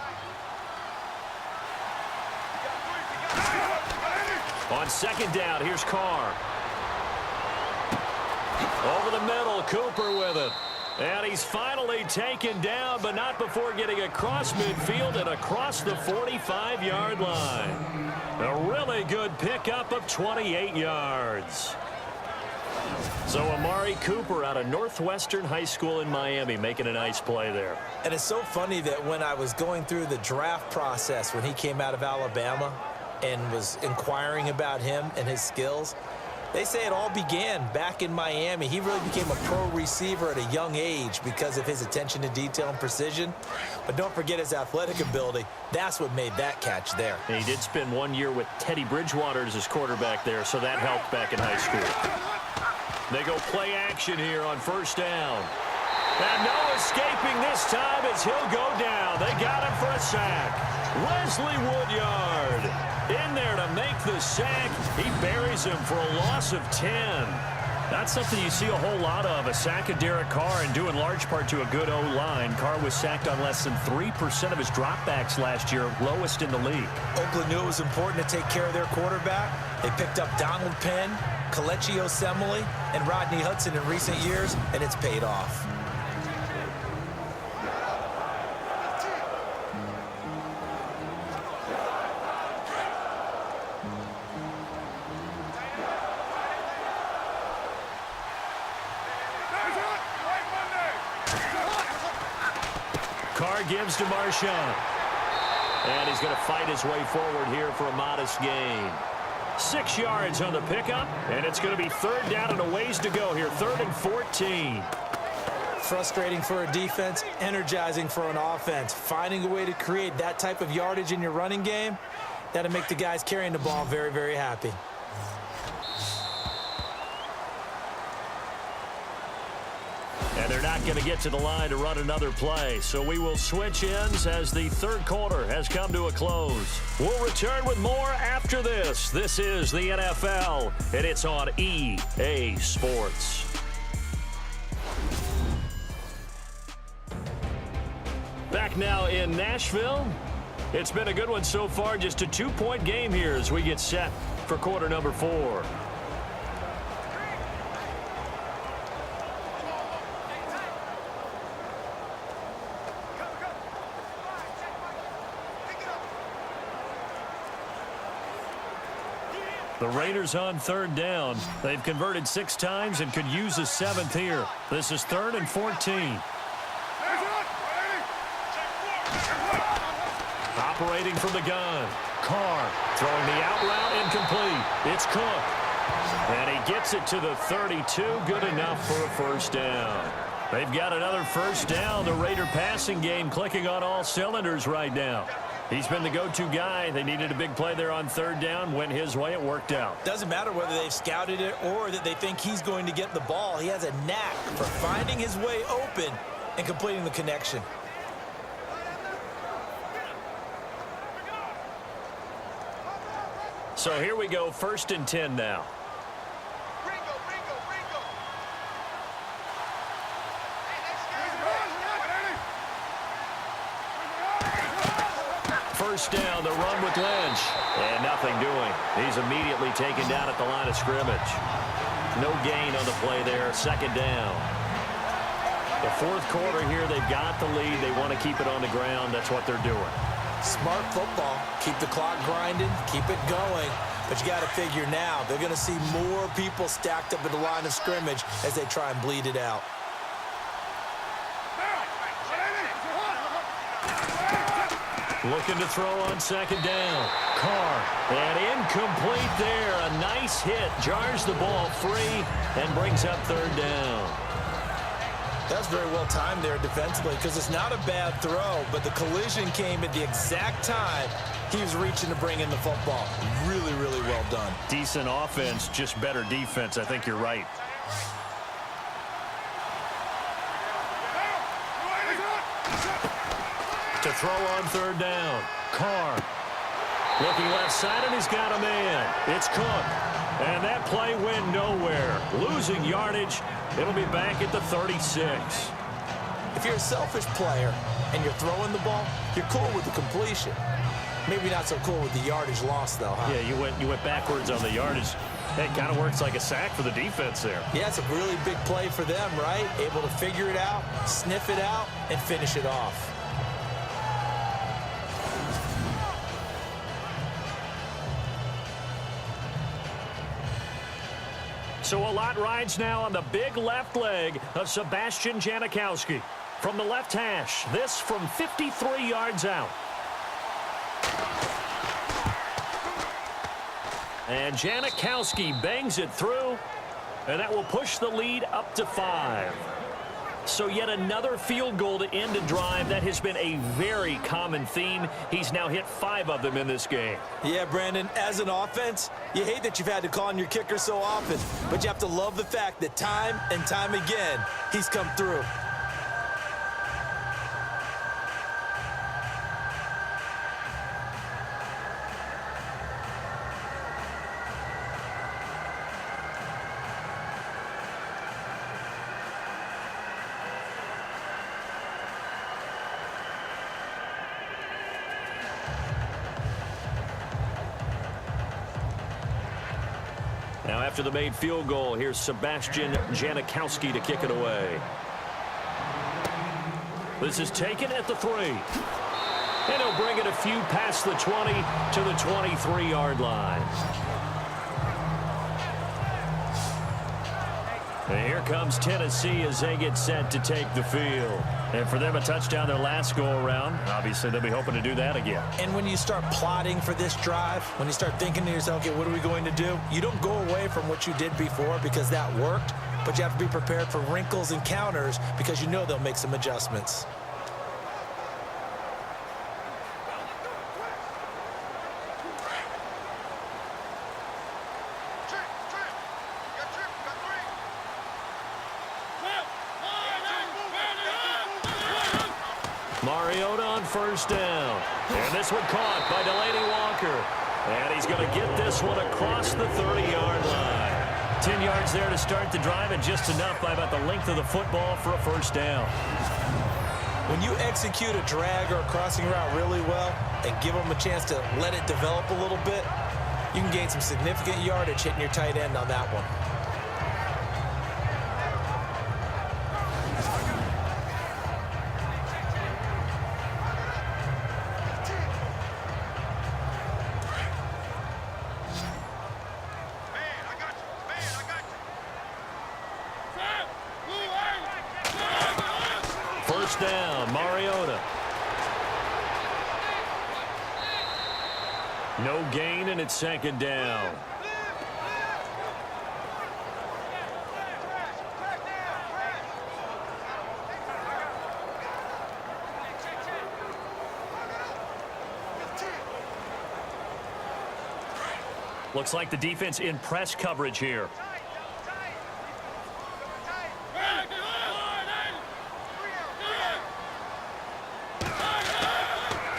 On second down, here's Carr. Over the middle, Cooper with it. And he's finally taken down, but not before getting across midfield and across the 45-yard line. A really good pickup of 28 yards. So Amari Cooper out of Northwestern High School in Miami making a nice play there. And it's so funny that when I was going through the draft process when he came out of Alabama, and was inquiring about him and his skills. They say it all began back in Miami. He really became a pro receiver at a young age because of his attention to detail and precision. But don't forget his athletic ability. That's what made that catch there. And he did spend 1 year with Teddy Bridgewater as his quarterback there, so that helped back in high school. They go play action here on first down. And no escaping this time as he'll go down. They got him for a sack. Wesley Woodyard in there to make the sack. He buries him for a loss of 10. That's something you see a whole lot of, a sack of Derek Carr, and due in large part to a good O-line. Carr was sacked on less than 3% of his dropbacks last year, lowest in the league. Oakland knew it was important to take care of their quarterback. They picked up Donald Penn, Kelechi Osemele, and Rodney Hudson in recent years, and it's paid off. Carr gives to Marshawn. And he's going to fight his way forward here for a modest gain. 6 yards on the pickup, and it's going to be third down and a ways to go here. 3rd and 14. Frustrating for a defense, energizing for an offense. Finding a way to create that type of yardage in your running game, that'll make the guys carrying the ball very, very happy. And they're not going to get to the line to run another play. So we will switch ends as the third quarter has come to a close. We'll return with more after this. This is the NFL, and it's on EA Sports. Back now in Nashville. It's been a good one so far. Just a 2-point game here as we get set for quarter number 4. The Raiders on third down. They've converted 6 times and could use a 7th here. This is 3rd and 14. Operating from the gun. Carr throwing the out route incomplete. It's Cook. And he gets it to the 32. Good enough for a first down. They've got another first down. The Raider passing game clicking on all cylinders right now. He's been the go-to guy. They needed a big play there on third down. Went his way. It worked out. Doesn't matter whether they've scouted it or that they think he's going to get the ball. He has a knack for finding his way open and completing the connection. So here we go. 1st and 10 now. First down, the run with Lynch. And nothing doing. He's immediately taken down at the line of scrimmage. No gain on the play there. 2nd down. The 4th quarter here, they've got the lead. They want to keep it on the ground. That's what they're doing. Smart football. Keep the clock grinding. Keep it going. But you got to figure now, they're going to see more people stacked up at the line of scrimmage as they try and bleed it out. Looking to throw on 2nd down. Carr. And incomplete there. A nice hit. Jars the ball free and brings up 3rd down. That's very well timed there defensively because it's not a bad throw, but the collision came at the exact time he was reaching to bring in the football. Really, really well done. Decent offense, just better defense. I think you're right. To throw on 3rd down. Carr. Looking left side, and he's got a man. It's Cook. And that play went nowhere. Losing yardage. It'll be back at the 36. If you're a selfish player and you're throwing the ball, you're cool with the completion. Maybe not so cool with the yardage loss, though, huh? Yeah, you went backwards on the yardage. It kind of works like a sack for the defense there. Yeah, it's a really big play for them, right? Able to figure it out, sniff it out, and finish it off. So a lot rides now on the big left leg of Sebastian Janikowski. From the left hash, this from 53 yards out. And Janikowski bangs it through, and that will push the lead up to 5. So yet another field goal to end a drive. That has been a very common theme. He's now hit 5 of them in this game. Yeah, Brandon, as an offense, you hate that you've had to call on your kicker so often, but you have to love the fact that time and time again, he's come through. Now after the made field goal, here's Sebastian Janikowski to kick it away. This is taken at the 3. And he'll bring it a few past the 20 to the 23-yard line. And here comes Tennessee as they get set to take the field. And for them, a touchdown their last go-around. Obviously, they'll be hoping to do that again. And when you start plotting for this drive, when you start thinking to yourself, okay, what are we going to do? You don't go away from what you did before because that worked, but you have to be prepared for wrinkles and counters because you know they'll make some adjustments. Mariota on first down. And this one caught by Delaney Walker. And he's going to get this one across the 30-yard line. 10 yards there to start the drive, and just enough by about the length of the football for a first down. When you execute a drag or a crossing route really well and give them a chance to let it develop a little bit, you can gain some significant yardage hitting your tight end on that one. First down, Mariota. No gain, and it's second down. Looks like the defense in press coverage here.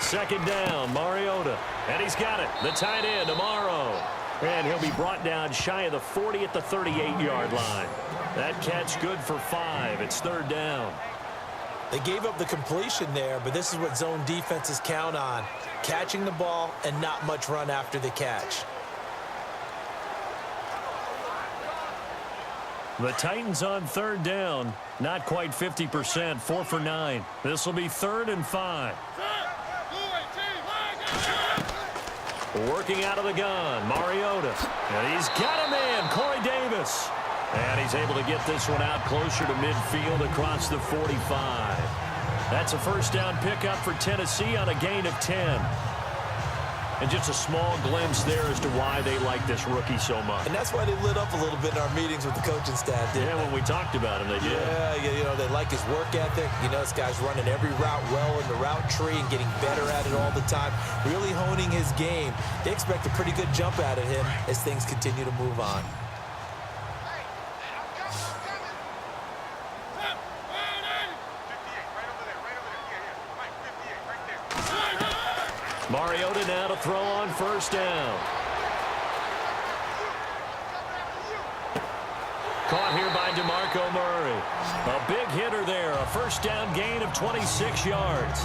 Second down, Mariota. And he's got it. The tight end, Amaro. And he'll be brought down shy of the 40 at the 38-yard line. That catch good for 5. It's third down. They gave up the completion there, but this is what zone defenses count on. Catching the ball and not much run after the catch. The Titans on third down. Not quite 50%. 4 for 9. This will be 3rd and 5. Working out of the gun, Mariota. And he's got a man, Corey Davis. And he's able to get this one out closer to midfield across the 45. That's a first down pickup for Tennessee on a gain of 10. And just a small glimpse there as to why they like this rookie so much. And that's why they lit up a little bit in our meetings with the coaching staff, didn't they? When we talked about him, they did. Yeah, you know, they like his work ethic. You know, this guy's running every route well in the route tree and getting better at it all the time, really honing his game. They expect a pretty good jump out of him as things continue to move on. Mariota now to throw on first down. Caught here by DeMarco Murray. A big hitter there. A first down gain of 26 yards.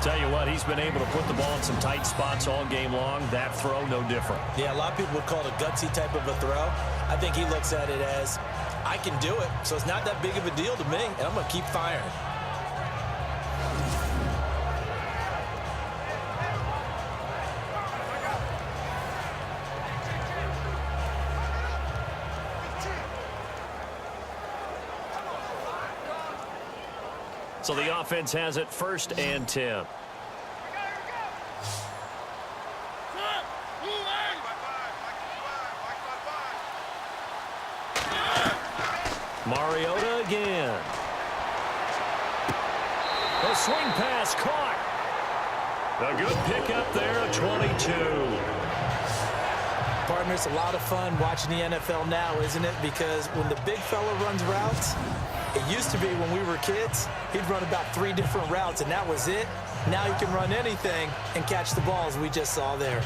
Tell you what, he's been able to put the ball in some tight spots all game long. That throw, no different. Yeah, a lot of people would call it a gutsy type of a throw. I think he looks at it as, I can do it, so it's not that big of a deal to me, and I'm going to keep firing. So the offense has it 1st and 10. Mariota again. A swing pass caught. A good pickup there at 22. Partner, it's a lot of fun watching the NFL now, isn't it? Because when the big fella runs routes, it used to be when we were kids, he'd run about 3 different routes, and that was it. Now he can run anything and catch the balls we just saw there.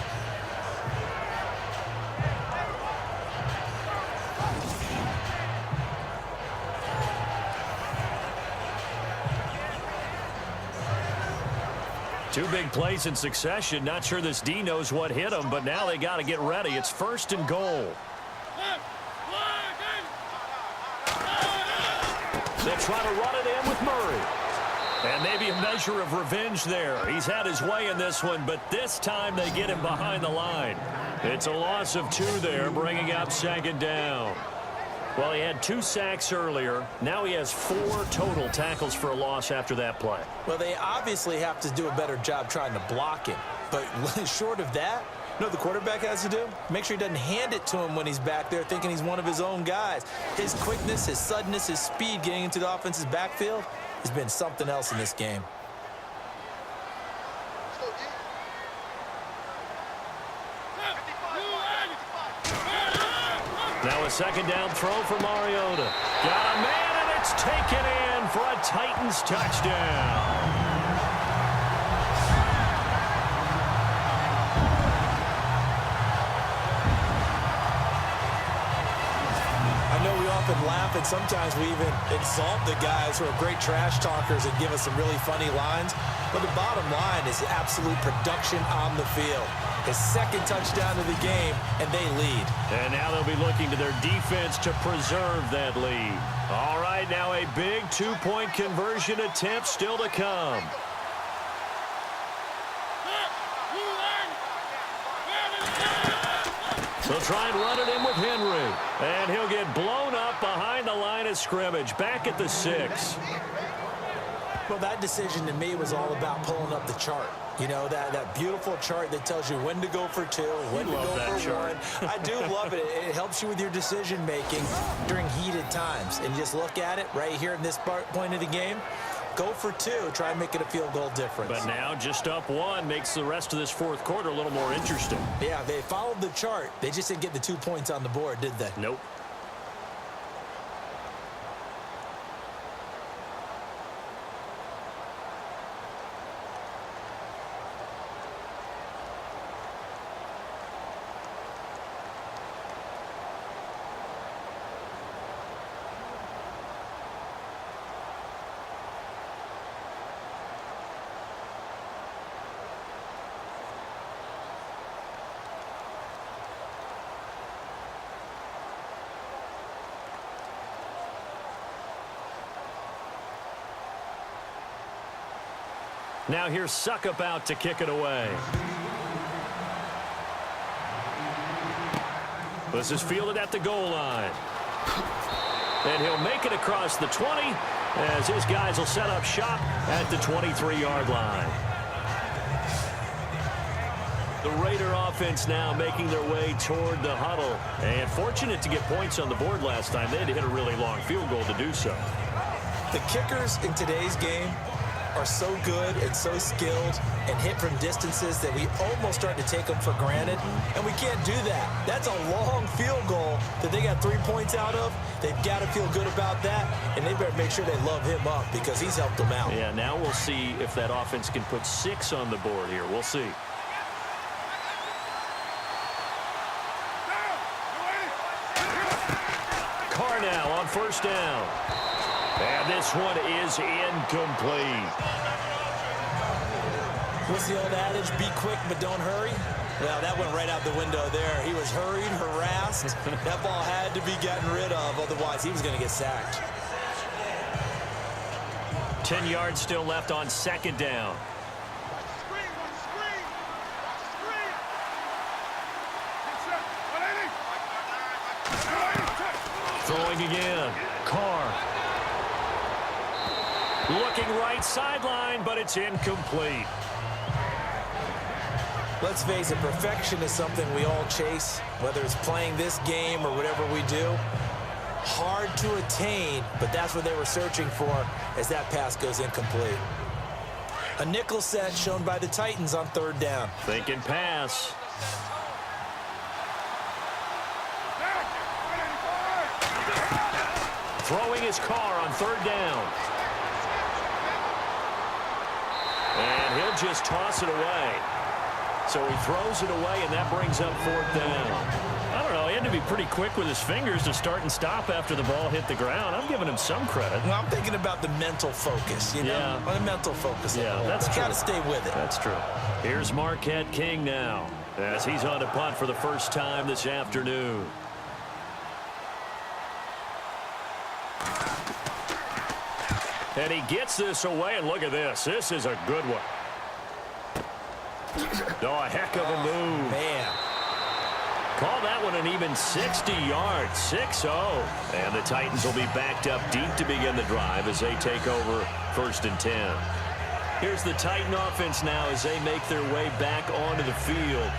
Two big plays in succession. Not sure this D knows what hit him, but now they got to get ready. It's 1st and goal. They try to run it in with Murray. And maybe a measure of revenge there. He's had his way in this one, but this time they get him behind the line. It's a loss of 2 there, bringing up 2nd down. Well, he had 2 sacks earlier. Now he has 4 total tackles for a loss after that play. Well, they obviously have to do a better job trying to block him. But short of that, you know what the quarterback has to do? Make sure he doesn't hand it to him when he's back there thinking he's one of his own guys. His quickness, his suddenness, his speed getting into the offense's backfield has been something else in this game. Now a 2nd down throw for Mariota. Got a man, and it's taken in for a Titans touchdown. I know we often laugh, and sometimes we even insult the guys who are great trash talkers and give us some really funny lines. But the bottom line is absolute production on the field. His 2nd touchdown of the game, and they lead. And now they'll be looking to their defense to preserve that lead. All right, now a big 2-point conversion attempt still to come. They'll try and run it in with Henry. And he'll get blown up behind the line of scrimmage, back at the 6. Well, that decision to me was all about pulling up the chart. You know, that beautiful chart that tells you when to go for 2, when to go for 1. I do love it. It helps you with your decision-making during heated times. And just look at it right here in this point of the game. Go for 2. Try and make it a field goal difference. But now just up 1 makes the rest of this 4th quarter a little more interesting. Yeah, they followed the chart. They just didn't get the 2 points on the board, did they? Nope. Now here's Suckup out to kick it away. This is fielded at the goal line. And he'll make it across the 20 as his guys will set up shop at the 23-yard line. The Raider offense now making their way toward the huddle. And fortunate to get points on the board last time. They had to hit a really long field goal to do so. The kickers in today's game are so good and so skilled and hit from distances that we almost start to take them for granted, and we can't do that. That's a long field goal that they got 3 points out of. They've got to feel good about that, and they better make sure they love him up because he's helped them out. Yeah, now we'll see if that offense can put 6 on the board here. We'll see. Carr now on 1st down. And this one is incomplete. What's the old adage? Be quick, but don't hurry. Well, that went right out the window there. He was hurried, harassed. That ball had to be gotten rid of. Otherwise, he was going to get sacked. 10 yards still left on 2nd down. Throwing again. Carr. Looking right sideline, but it's incomplete. Let's face it, perfection is something we all chase, whether it's playing this game or whatever we do. Hard to attain, but that's what they were searching for as that pass goes incomplete. A nickel set shown by the Titans on 3rd down. Thinking pass. Throwing his car on 3rd down. And he'll just toss it away. So he throws it away, and that brings up 4th down. I don't know. He had to be pretty quick with his fingers to start and stop after the ball hit the ground. I'm giving him some credit. Well, I'm thinking about the mental focus, you know? Yeah. The mental focus. Yeah, that's true. Got to stay with it. That's true. Here's Marquette King now as he's on to punt for the first time this afternoon. And he gets this away, and look at this. This is a good one. Oh, a heck of a move. Man. Call that one an even 60 yards, 6-0. And the Titans will be backed up deep to begin the drive as they take over 1st and 10. Here's the Titan offense now as they make their way back onto the field.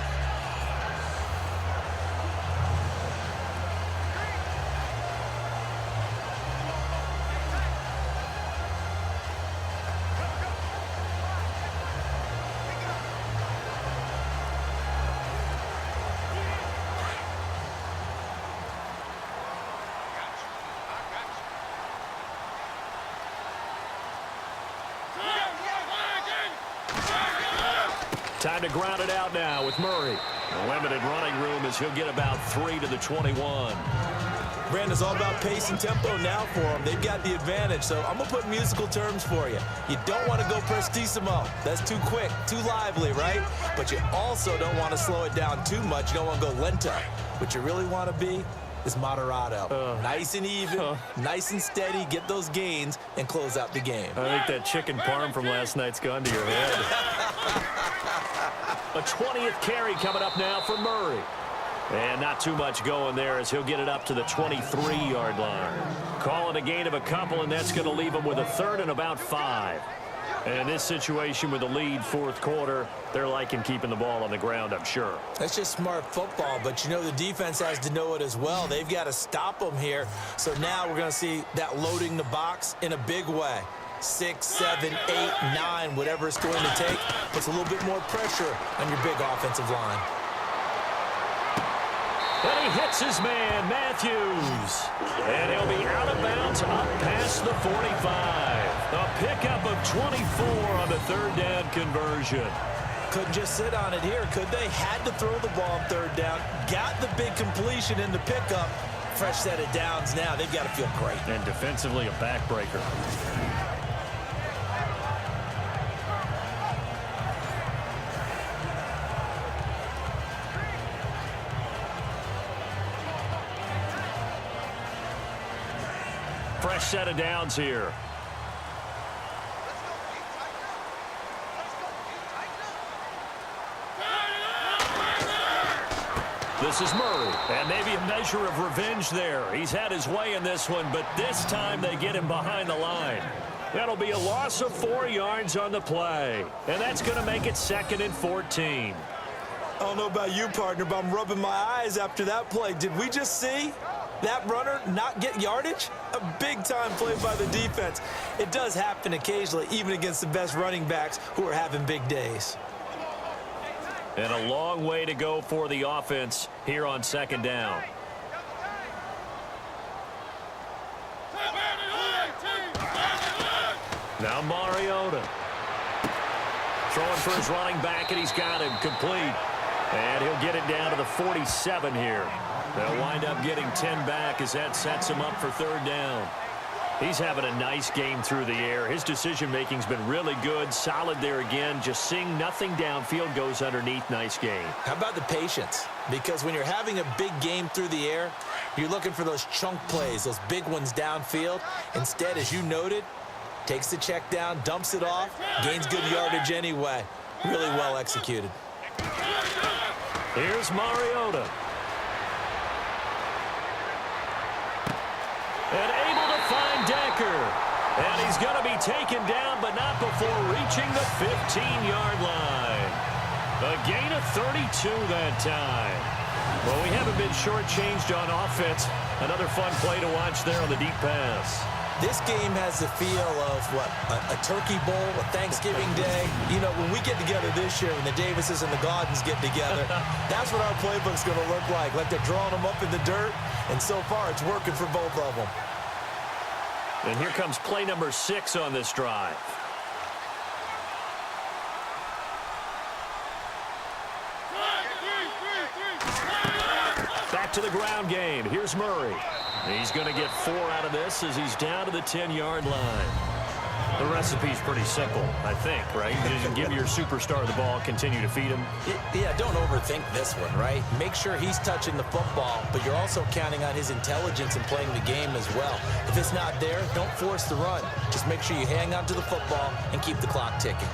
Time to ground it out now with Murray. A limited running room as he'll get about 3 to the 21. Brandon, it's all about pace and tempo now for them. They've got the advantage, so I'm going to put musical terms for you. You don't want to go prestissimo. That's too quick, too lively, right? But you also don't want to slow it down too much. You don't want to go lento. What you really want to be is moderato. Nice and even, nice and steady, get those gains, and close out the game. I think that chicken parm from last night's gone to your head. A 20th carry coming up now for Murray. And not too much going there as he'll get it up to the 23-yard line. Calling a gain of a couple, and that's going to leave him with a 3rd and about 5. And in this situation with the lead 4th quarter, they're liking keeping the ball on the ground, I'm sure. That's just smart football, but you know the defense has to know it as well. They've got to stop them here. So now we're going to see that loading the box in a big way. 6, 7, 8, 9, whatever it's going to take, puts a little bit more pressure on your big offensive line. And he hits his man, Matthews. And he'll be out of bounds up past the 45. A pickup of 24 on the 3rd down conversion. Couldn't just sit on it here, could they? Had to throw the ball on 3rd down. Got the big completion in the pickup. Fresh set of downs now. They've got to feel great. And defensively, a backbreaker. Fresh set of downs here. This is Murray, and maybe a measure of revenge there. He's had his way in this one, but this time they get him behind the line. That'll be a loss of 4 yards on the play, and that's going to make it 2nd and 14. I don't know about you, partner, but I'm rubbing my eyes after that play. Did we just see that runner not get yardage? A big-time play by the defense. It does happen occasionally, even against the best running backs who are having big days. And a long way to go for the offense here on 2nd down. Now Mariota. Throwing for his running back, and he's got him complete. And he'll get it down to the 47 here. They'll wind up getting 10 back as that sets him up for 3rd down. He's having a nice game through the air. His decision-making's been really good. Solid there again. Just seeing nothing downfield goes underneath. Nice game. How about the patience? Because when you're having a big game through the air, you're looking for those chunk plays, those big ones downfield. Instead, as you noted, takes the check down, dumps it off, gains good yardage anyway. Really well executed. Here's Mariota. And able to find Decker. And he's going to be taken down, but not before reaching the 15-yard line. A gain of 32 that time. Well, we haven't been shortchanged on offense. Another fun play to watch there on the deep pass. This game has the feel of, what, a turkey bowl, a Thanksgiving day. You know, when we get together this year, when the Davises and the Gaudens get together, that's what our playbook's going to look like they're drawing them up in the dirt, and so far it's working for both of them. And here comes play number 6 on this drive. Back to the ground game. Here's Murray. He's going to get 4 out of this as he's down to the 10-yard line. The recipe's pretty simple, I think, right? Just give your superstar the ball, continue to feed him. Yeah, don't overthink this one, right? Make sure he's touching the football, but you're also counting on his intelligence in playing the game as well. If it's not there, don't force the run. Just make sure you hang on to the football and keep the clock ticking.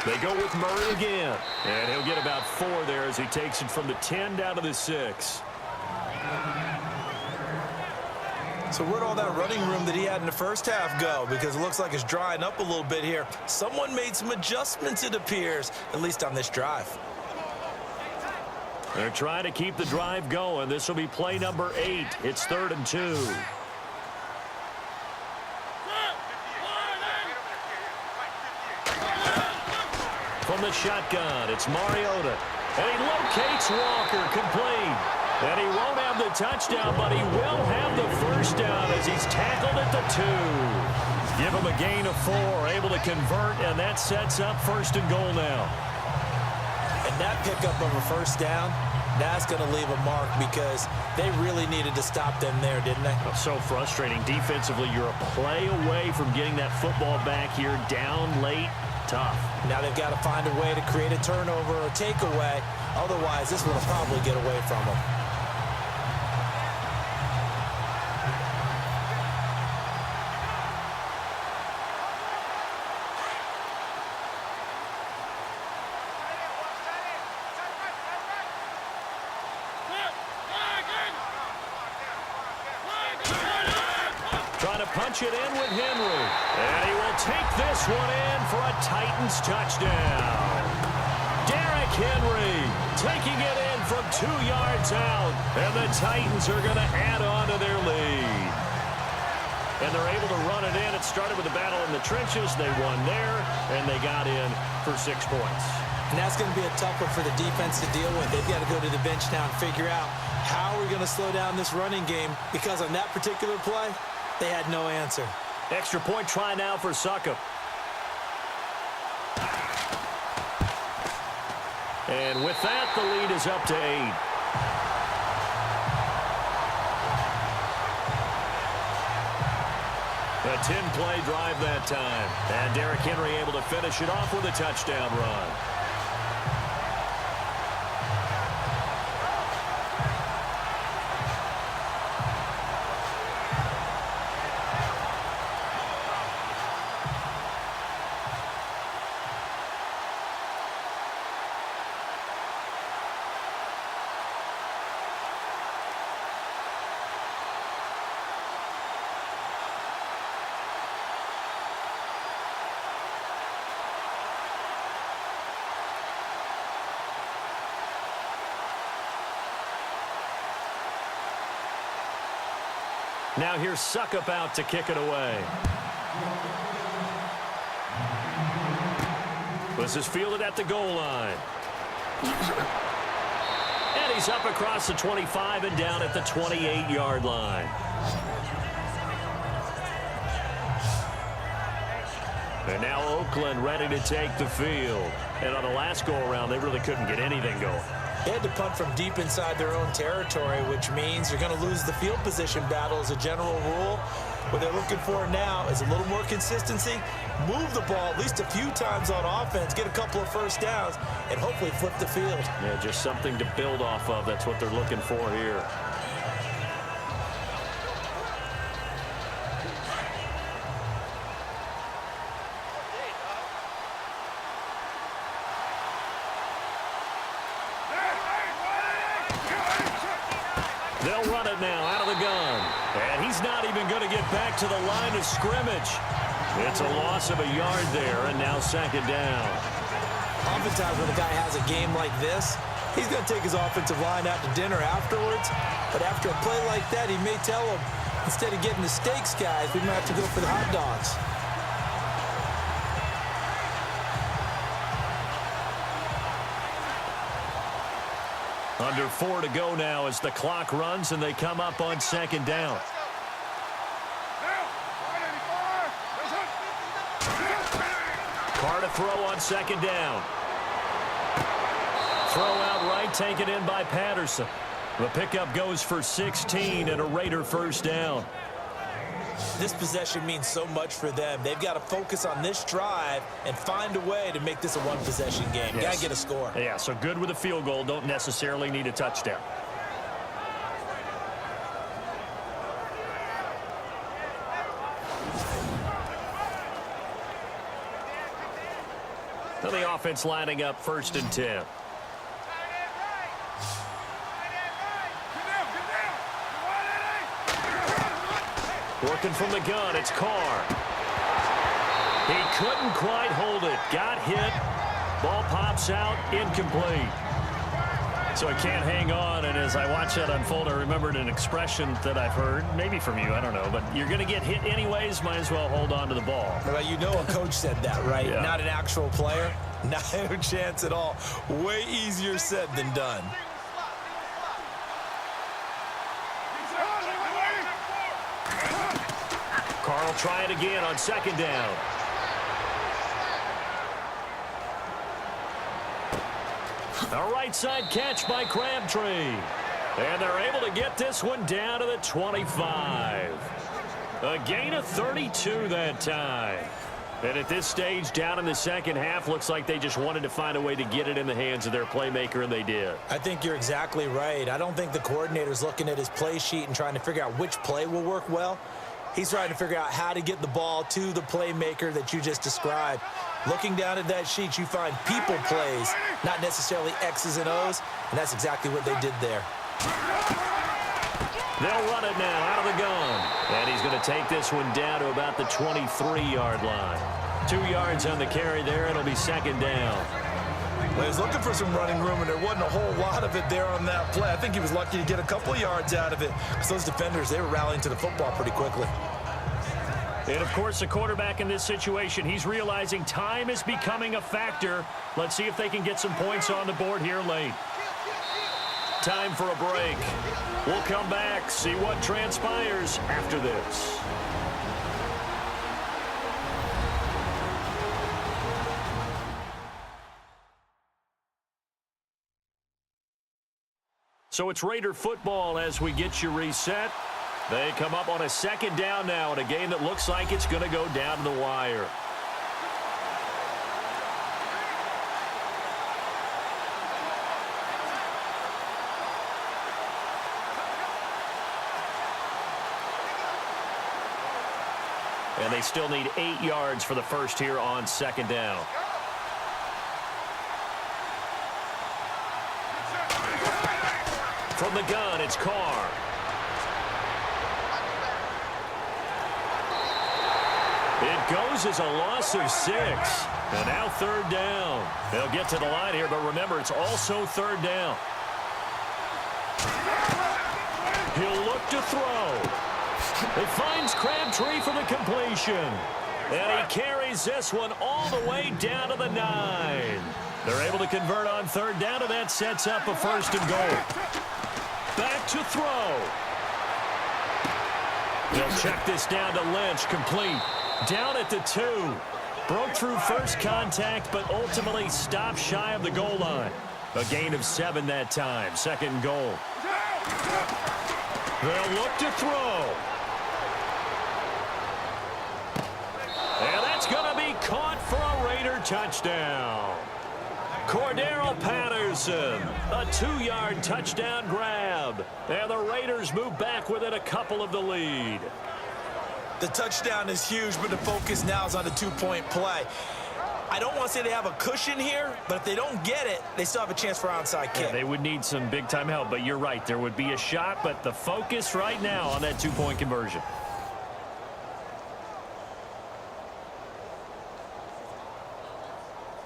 They go with Murray again, and he'll get about 4 there as he takes it from the 10 down to the 6. So where'd all that running room that he had in the first half go? Because it looks like it's drying up a little bit here. Someone made some adjustments, it appears, at least on this drive. They're trying to keep the drive going. This will be play number 8. It's 3rd and 2. From the shotgun, it's Mariota. And he locates Walker, complete. And he won't have the touchdown, but he will have the first down as he's tackled at the 2. Give him a gain of 4, able to convert, and that sets up 1st and goal now. And that pickup of a first down, that's going to leave a mark because they really needed to stop them there, didn't they? So frustrating. Defensively, you're a play away from getting that football back here down late. Tough. Now they've got to find a way to create a turnover or takeaway. Otherwise, this will probably get away from them. Trying to punch it in with Henry. And he will take this one in for a Titans touchdown. Derrick Henry taking it in from 2 yards out. And the Titans are going to add on to their lead. And they're able to run it in. It started with a battle in the trenches. They won there, and they got in for 6 points. And that's going to be a tough one for the defense to deal with. They've got to go to the bench now and figure out how we're going to slow down this running game, because on that particular play, they had no answer. Extra point try now for Succop. And with that, the lead is up to 8. A 10-play drive that time. And Derrick Henry able to finish it off with a touchdown run. Now here's Succop out to kick it away. This is fielded at the goal line. And he's up across the 25 and down at the 28-yard line. And now Oakland ready to take the field. And on the last go-around, they really couldn't get anything going. They had to punt from deep inside their own territory, which means you're going to lose the field position battle as a general rule. What they're looking for now is a little more consistency, move the ball at least a few times on offense, get a couple of first downs, and hopefully flip the field. Yeah, just something to build off of. That's what they're looking for here. They'll run it now out of the gun. And he's He's not even going to get back to the line of scrimmage. It's a loss of a yard there, and now second down. Oftentimes when a guy has a game like this, he's going to take his offensive line out to dinner afterwards. But after a play like that, he may tell them, instead of getting the steaks, guys, we might have to go for the hot dogs. Under 4 to go now as the clock runs and they come up on second down. Carr to throw on second down. Throw out right, taken in by Patterson. The pickup goes for 16 and a Raider first down. This possession means so much for them. They've got to focus on this drive and find a way to make this a one-possession game. Yes. Got to get a score. Yeah, so good with a field goal. Don't necessarily need a touchdown. So the offense lining up 1st and 10. Working from the gun, it's Carr. He couldn't quite hold it. Got hit. Ball pops out, incomplete. So he can't hang on, and as I watch that unfold, I remembered an expression that I've heard, maybe from you, I don't know, but you're going to get hit anyways, might as well hold on to the ball. Well, you know a coach said that, right? Yeah. Not an actual player. No chance at all. Way easier said than done. Carr will try it again on second down. A right side catch by Crabtree. And they're able to get this one down to the 25. A gain of 32 that time. And at this stage, down in the second half, looks like they just wanted to find a way to get it in the hands of their playmaker, and they did. I think you're exactly right. I don't think the coordinator's looking at his play sheet and trying to figure out which play will work well. He's trying to figure out how to get the ball to the playmaker that you just described. Looking down at that sheet, you find people plays, not necessarily X's and O's, and that's exactly what they did there. They'll run it now out of the gun. And he's going to take this one down to about the 23-yard line. 2 yards on the carry there. It'll be second down. Well, he was looking for some running room, and there wasn't a whole lot of it there on that play. I think he was lucky to get a couple of yards out of it because those defenders, they were rallying to the football pretty quickly. And, of course, the quarterback in this situation, he's realizing time is becoming a factor. Let's see if they can get some points on the board here late. Time for a break. We'll come back, see what transpires after this. So it's Raider football as we get you reset. They come up on a second down now in a game that looks like it's going to go down to the wire. And they still need 8 yards for the first here on second down. From the gun, it's Carr. It goes as a loss of 6. And now third down. They'll get to the line here, but remember, it's also third down. He'll look to throw. It finds Crabtree for the completion. And he carries this one all the way down to the 9. They're able to convert on third down, and that sets up a first and goal. Back to throw. They'll check this down to Lynch, complete. Down at the 2. Broke through first contact, but ultimately stopped shy of the goal line. A gain of 7 that time. Second and goal. They'll look to throw. And that's going to be caught for a Raider touchdown. Cordero Patterson, a 2-yard touchdown grab. And the Raiders move back within a couple of the lead. The touchdown is huge, but the focus now is on the 2-point play. I don't want to say they have a cushion here, but if they don't get it, they still have a chance for onside kick. Yeah, they would need some big-time help, but you're right. There would be a shot, but the focus right now on that two-point conversion.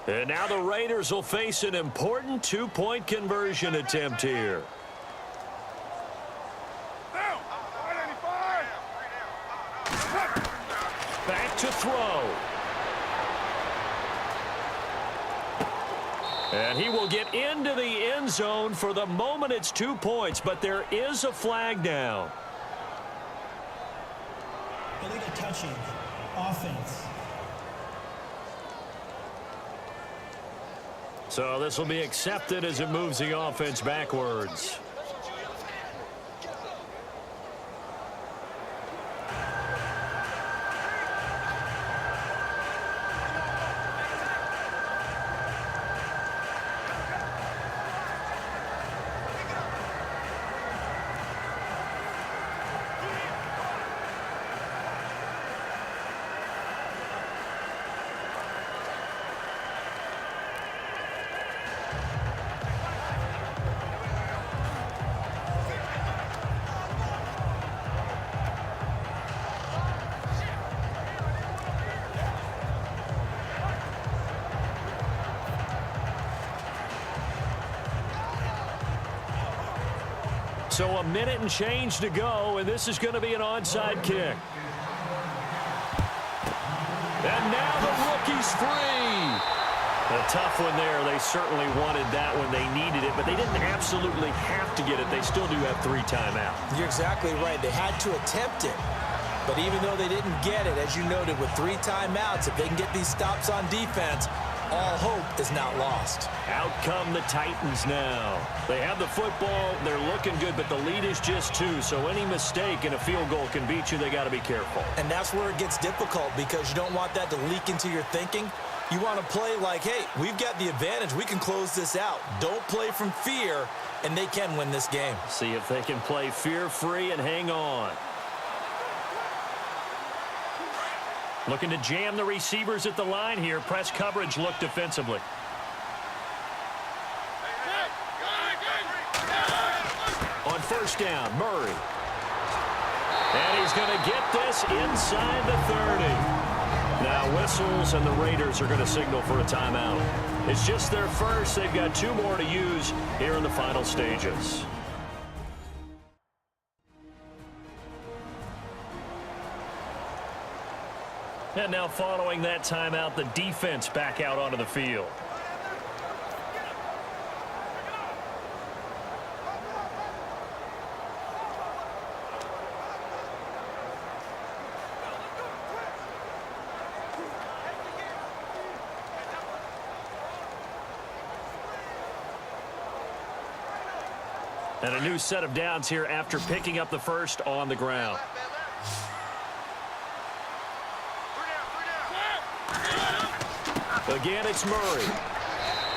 And now the Raiders will face an important two-point conversion attempt here. Back to throw. And he will get into the end zone. For the moment, it's 2 points, but there is a flag down. Illegal touching. Offense. So this will be accepted as it moves the offense backwards. So a minute and change to go, and this is going to be an onside kick. And now the rookie's free. A tough one there. They certainly wanted that when they needed it, but they didn't absolutely have to get it. They still do have 3 timeouts. You're exactly right. They had to attempt it. But even though they didn't get it, as you noted, with 3 timeouts, if they can get these stops on defense, all hope is not lost. Out come the Titans now. They have the football. They're looking good, but the lead is just 2. So any mistake in a field goal can beat you. They got to be careful. And that's where it gets difficult because you don't want that to leak into your thinking. You want to play like, hey, we've got the advantage. We can close this out. Don't play from fear, and they can win this game. See if they can play fear-free and hang on. Looking to jam the receivers at the line here. Press coverage look defensively. On first down, Murray. And he's going to get this inside the 30. Now whistles, and the Raiders are going to signal for a timeout. It's just their first. They've got 2 more to use here in the final stages. And now following that timeout, the defense back out onto the field. And a new set of downs here after picking up the first on the ground. Again, it's Murray.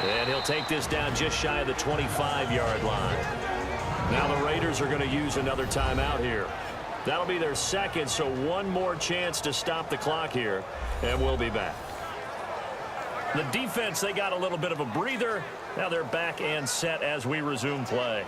And he'll take this down just shy of the 25-yard line. Now the Raiders are going to use another timeout here. That'll be their second, so 1 more chance to stop the clock here, and we'll be back. The defense, they got a little bit of a breather. Now they're back and set as we resume play.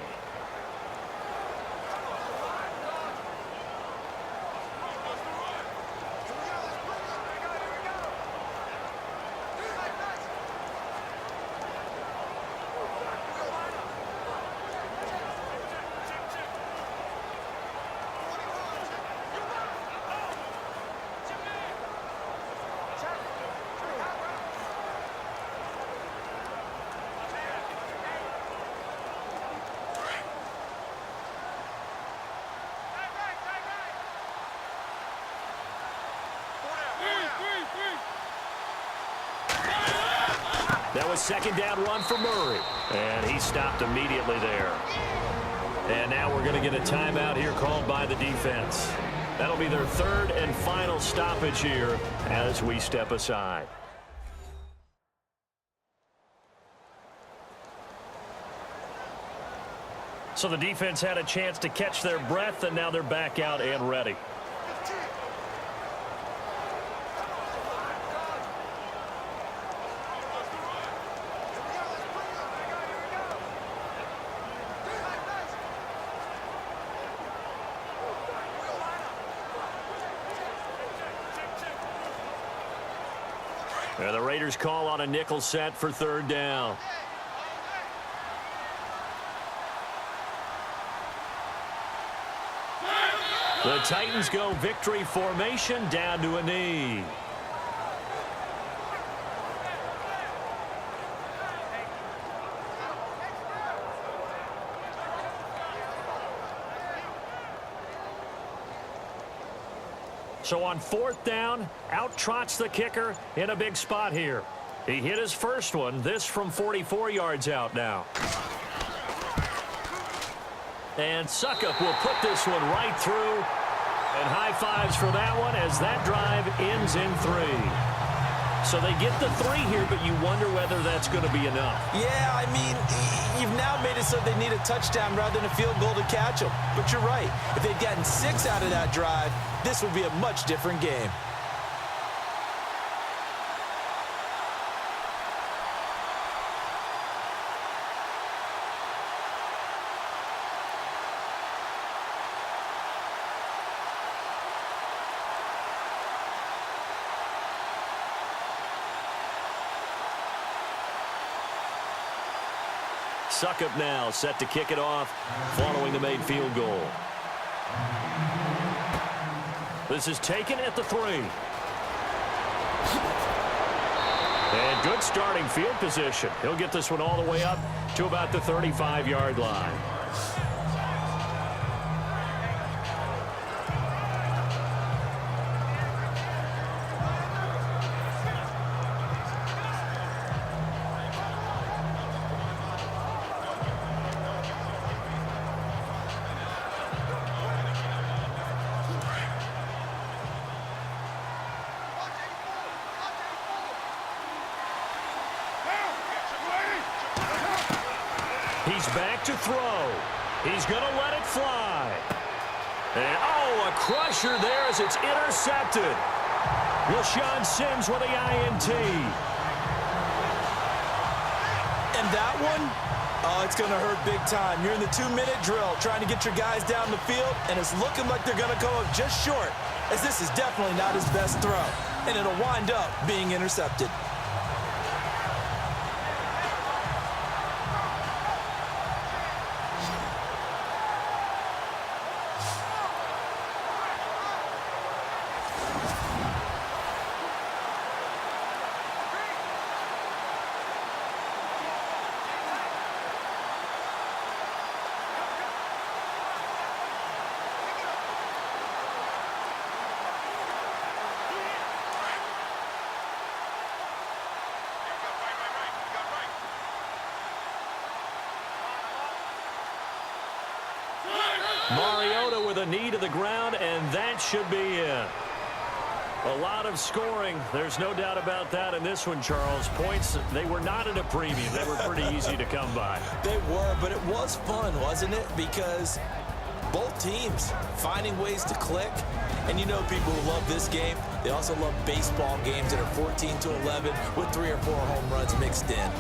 That was second down run for Murray. And he stopped immediately there. And now we're going to get a timeout here called by the defense. That'll be their 3rd and final stoppage here as we step aside. So the defense had a chance to catch their breath, and now they're back out and ready. And the Raiders call on a nickel set for 3rd down. The Titans go victory formation down to a knee. So on 4th down, out trots the kicker in a big spot here. He hit his first one, this from 44 yards out now. And Suckup will put this one right through. And high fives for that one as that drive ends in 3. So they get the 3 here, but you wonder whether that's going to be enough. Yeah, I mean, you've now made it so they need a touchdown rather than a field goal to catch them. But you're right. If they'd gotten 6 out of that drive, this would be a much different game. Suckup now set to kick it off following the made field goal. This is taken at the 3. And good starting field position. He'll get this one all the way up to about the 35-yard line. He's back to throw. He's going to let it fly. And, oh, a crusher there as it's intercepted. LaShawn Sims with the INT. And that one, oh, it's going to hurt big time. You're in the 2-minute drill trying to get your guys down the field, and it's looking like they're going to come up just short, as this is definitely not his best throw. And it'll wind up being intercepted. Mariota with a knee to the ground, and that should be it. A lot of scoring. There's no doubt about that in this one, Charles. Points, they were not at a premium. They were pretty easy to come by. They were, but it was fun, wasn't it? Because both teams finding ways to click. And you know people who love this game, they also love baseball games that are 14-11 with 3 or 4 home runs mixed in.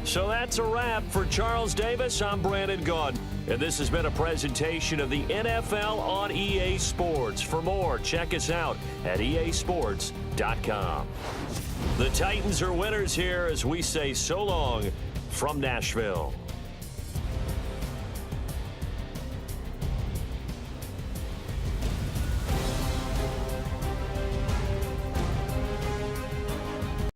So that's a wrap for Charles Davis. I'm Brandon Gaudin, and this has been a presentation of the NFL on EA Sports. For more, check us out at easports.com. The Titans are winners here as we say so long from Nashville.